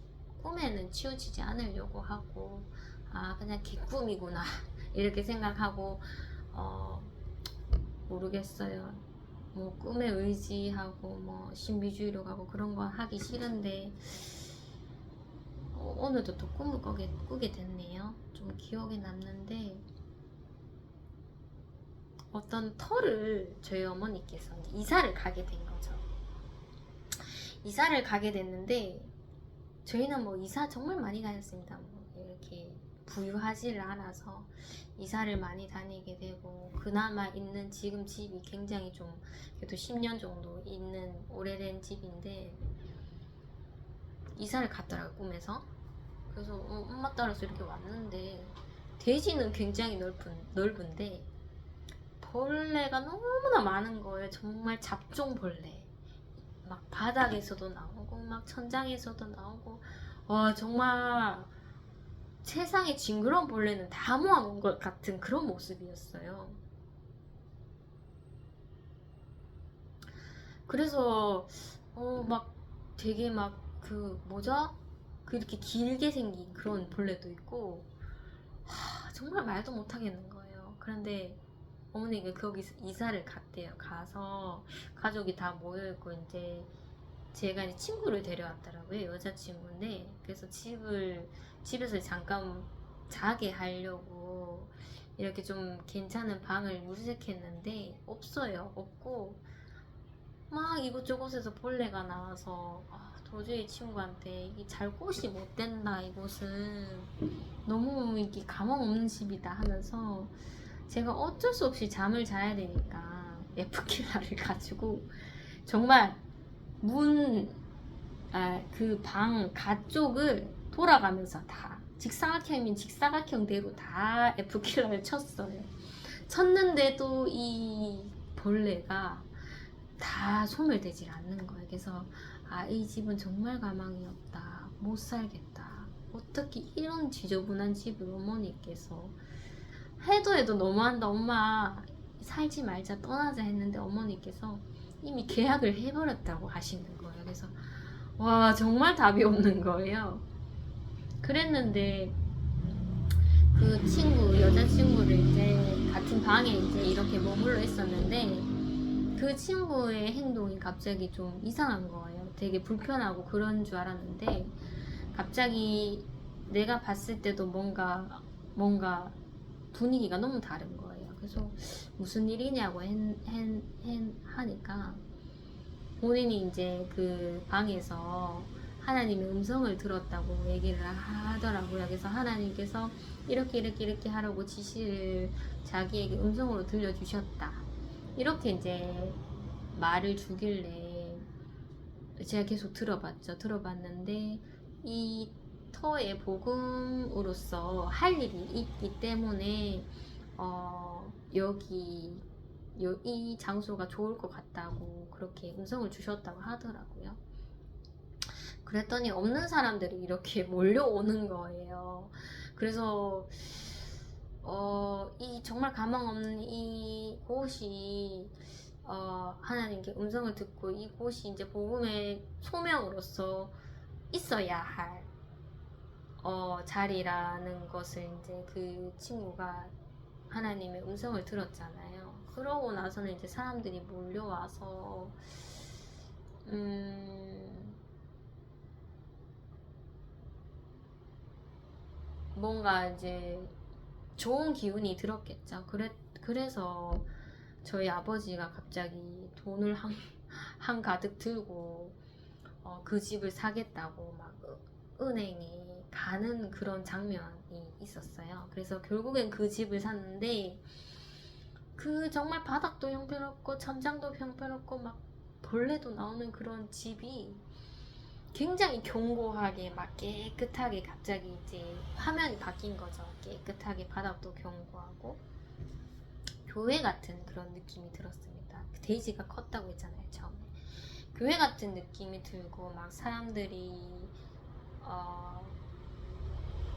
꿈에는 치우치지 않으려고 하고 그냥 개꿈이구나 이렇게 생각하고 모르겠어요. 뭐 꿈에 의지하고 뭐 신비주의로 가고 그런 거 하기 싫은데 오늘도 또 꿈을 꾸게 됐네요. 좀 기억에 남는데 어떤 터를 저희 어머니께서 이사를 가게 된 거죠. 이사를 가게 됐는데 저희는 뭐 이사 정말 많이 다녔습니다. 뭐 이렇게 부유하지를 않아서 이사를 많이 다니게 되고, 그나마 있는 지금 집이 굉장히 좀 그래도 10년 정도 있는 오래된 집인데 이사를 갔더라고요, 꿈에서. 그래서 엄마 따라서 이렇게 왔는데 대지는 굉장히 넓은데 벌레가 너무나 많은 거예요. 정말 잡종벌레. 막 바닥에서도 나오고 막 천장에서도 나오고, 와 정말 세상에 징그러운 벌레는 다 모아놓은 것 같은 그런 모습이었어요. 그래서 막 되게 막 그 뭐죠? 그렇게 길게 생긴 그런 벌레도 있고, 정말 말도 못하겠는 거예요. 그런데 어머니가 거기 이사를 갔대요. 가서 가족이 다 모여있고 이제 제가 이제 친구를 데려왔더라고요. 여자친구인데, 그래서 집에서 잠깐 자게 하려고 이렇게 좀 괜찮은 방을 물색했는데 없어요. 없고 막 이곳저곳에서 벌레가 나와서 도저히 친구한테 이게 잘 곳이 못 된다, 이곳은 너무 이게 가망 없는 집이다 하면서 제가 어쩔 수 없이 잠을 자야 되니까 F킬러를 가지고 정말 그 방 가쪽을 돌아가면서 다 직사각형이면 직사각형대로 다 F킬러를 쳤어요. 쳤는데도 이 벌레가 다 소멸되질 않는 거예요. 그래서 이 집은 정말 가망이 없다, 못 살겠다, 어떻게 이런 지저분한 집을 어머니께서 해도 너무한다, 엄마 살지 말자, 떠나자 했는데 어머니께서 이미 계약을 해버렸다고 하시는 거예요. 그래서 와 정말 답이 없는 거예요. 그랬는데 그 여자친구를 이제 같은 방에 이제 이렇게 머물러 있었는데 그 친구의 행동이 갑자기 좀 이상한 거예요. 되게 불편하고 그런 줄 알았는데 갑자기 내가 봤을 때도 뭔가 분위기가 너무 다른 거예요. 그래서 무슨 일이냐고 하니까 본인이 이제 그 방에서 하나님의 음성을 들었다고 얘기를 하더라고요. 그래서 하나님께서 이렇게 하라고 지시를 자기에게 음성으로 들려주셨다, 이렇게 이제 말을 주길래 제가 계속 들어봤는데 이 터의 복음으로서 할 일이 있기 때문에 이 장소가 좋을 것 같다고 그렇게 음성을 주셨다고 하더라고요. 그랬더니 없는 사람들이 이렇게 몰려오는 거예요. 그래서 이 정말 가망 없는 이 곳이 하나님께 음성을 듣고 이곳이 이제 복음의 소명으로서 있어야 할 자리라는 것을 이제 그 친구가 하나님의 음성을 들었잖아요. 그러고 나서는 이제 사람들이 몰려와서 뭔가 이제 좋은 기운이 들었겠죠. 그래서 저희 아버지가 갑자기 돈을 한 가득 들고 그 집을 사겠다고 막 은행에 가는 그런 장면이 있었어요. 그래서 결국엔 그 집을 샀는데 그 정말 바닥도 형편없고 천장도 형편없고 막 벌레도 나오는 그런 집이 굉장히 견고하게 막 깨끗하게 갑자기 이제 화면이 바뀐 거죠. 깨끗하게 바닥도 견고하고 교회 같은 그런 느낌이 들었습니다. 데이지가 컸다고 했잖아요, 처음에. 교회 같은 느낌이 들고 막 사람들이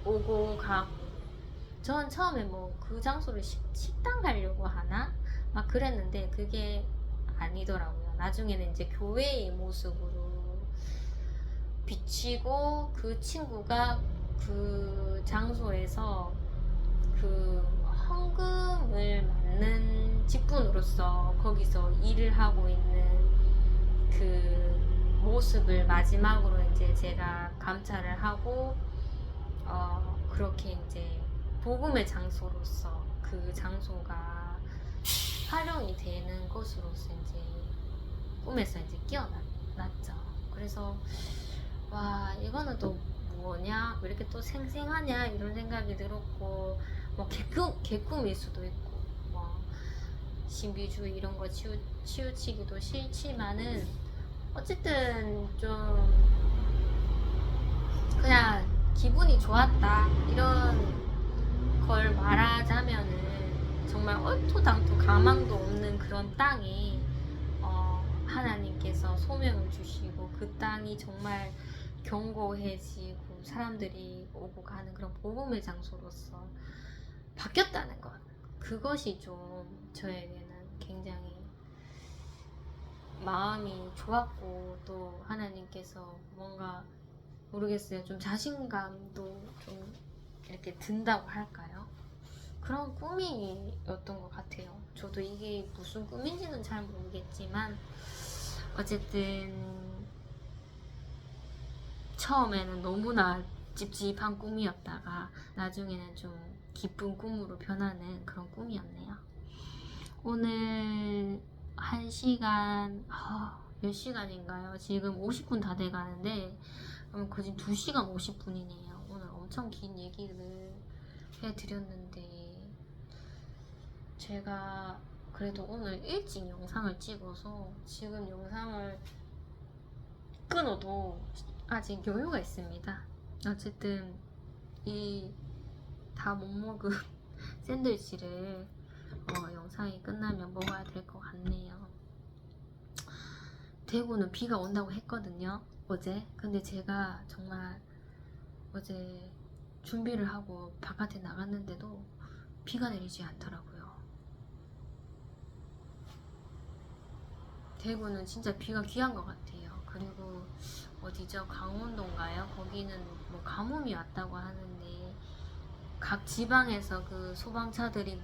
오고 가고, 전 처음에 뭐 그 장소를 식당 가려고 하나 막 그랬는데 그게 아니더라고요. 나중에는 이제 교회의 모습으로 비치고 그 친구가 그 장소에서 그 헌금을 받는 직분으로서 거기서 일을 하고 있는 그 모습을 마지막으로 이제 제가 감찰을 하고 그렇게 이제 복음의 장소로서 그 장소가 활용이 되는 것으로서 이제 꿈에서 이제 깨어났죠. 그래서 와 이거는 또 뭐냐 왜 이렇게 또 생생하냐 이런 생각이 들었고 뭐 개꿈일 수도 있고 뭐 신비주의 이런 거 치우치기도 싫지만은 어쨌든 좀 그냥 기분이 좋았다 이런 걸 말하자면은 정말 얼토당토 가망도 없는 그런 땅에 하나님께서 소명을 주시고 그 땅이 정말 견고해지고 사람들이 오고 가는 그런 복음의 장소로서 바뀌었다는 것, 그것이 좀 저에게는 굉장히 마음이 좋았고 또 하나님께서 뭔가 모르겠어요. 좀 자신감도 좀 이렇게 든다고 할까요? 그런 꿈이었던 것 같아요. 저도 이게 무슨 꿈인지는 잘 모르겠지만 어쨌든 처음에는 너무나 찝찝한 꿈이었다가 나중에는 좀 기쁜 꿈으로 변하는 그런 꿈이었네요. 오늘 1시간 몇 시간인가요? 지금 50분 다 돼가는데 거진 2시간 50분이네요. 오늘 엄청 긴 얘기를 해드렸는데 제가 그래도 오늘 일찍 영상을 찍어서 지금 영상을 끊어도 아직 여유가 있습니다. 어쨌든 이 다 못 먹은 샌드위치를 영상이 끝나면 먹어야 될 것 같네요. 대구는 비가 온다고 했거든요, 어제. 근데 제가 정말 어제 준비를 하고 바깥에 나갔는데도 비가 내리지 않더라고요. 대구는 진짜 비가 귀한 것 같아요. 그리고 어디죠? 강원도인가요? 거기는 뭐 가뭄이 왔다고 하는데 각 지방에서 그 소방차들이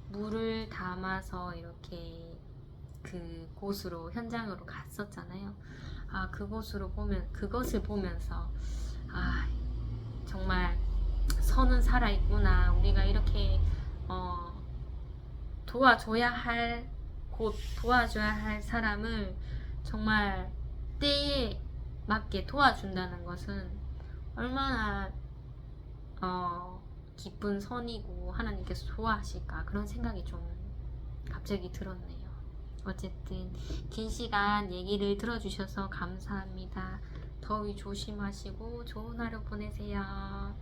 물을 담아서 이렇게 그 곳으로 현장으로 갔었잖아요. 그것을 보면서 정말 선은 살아있구나. 우리가 이렇게 도와줘야 할 곳, 도와줘야 할 사람을 정말 때에 맞게 도와준다는 것은 얼마나 기쁜 선이고 하나님께서 좋아하실까, 그런 생각이 좀 갑자기 들었네요. 어쨌든 긴 시간 얘기를 들어주셔서 감사합니다. 더위 조심하시고 좋은 하루 보내세요.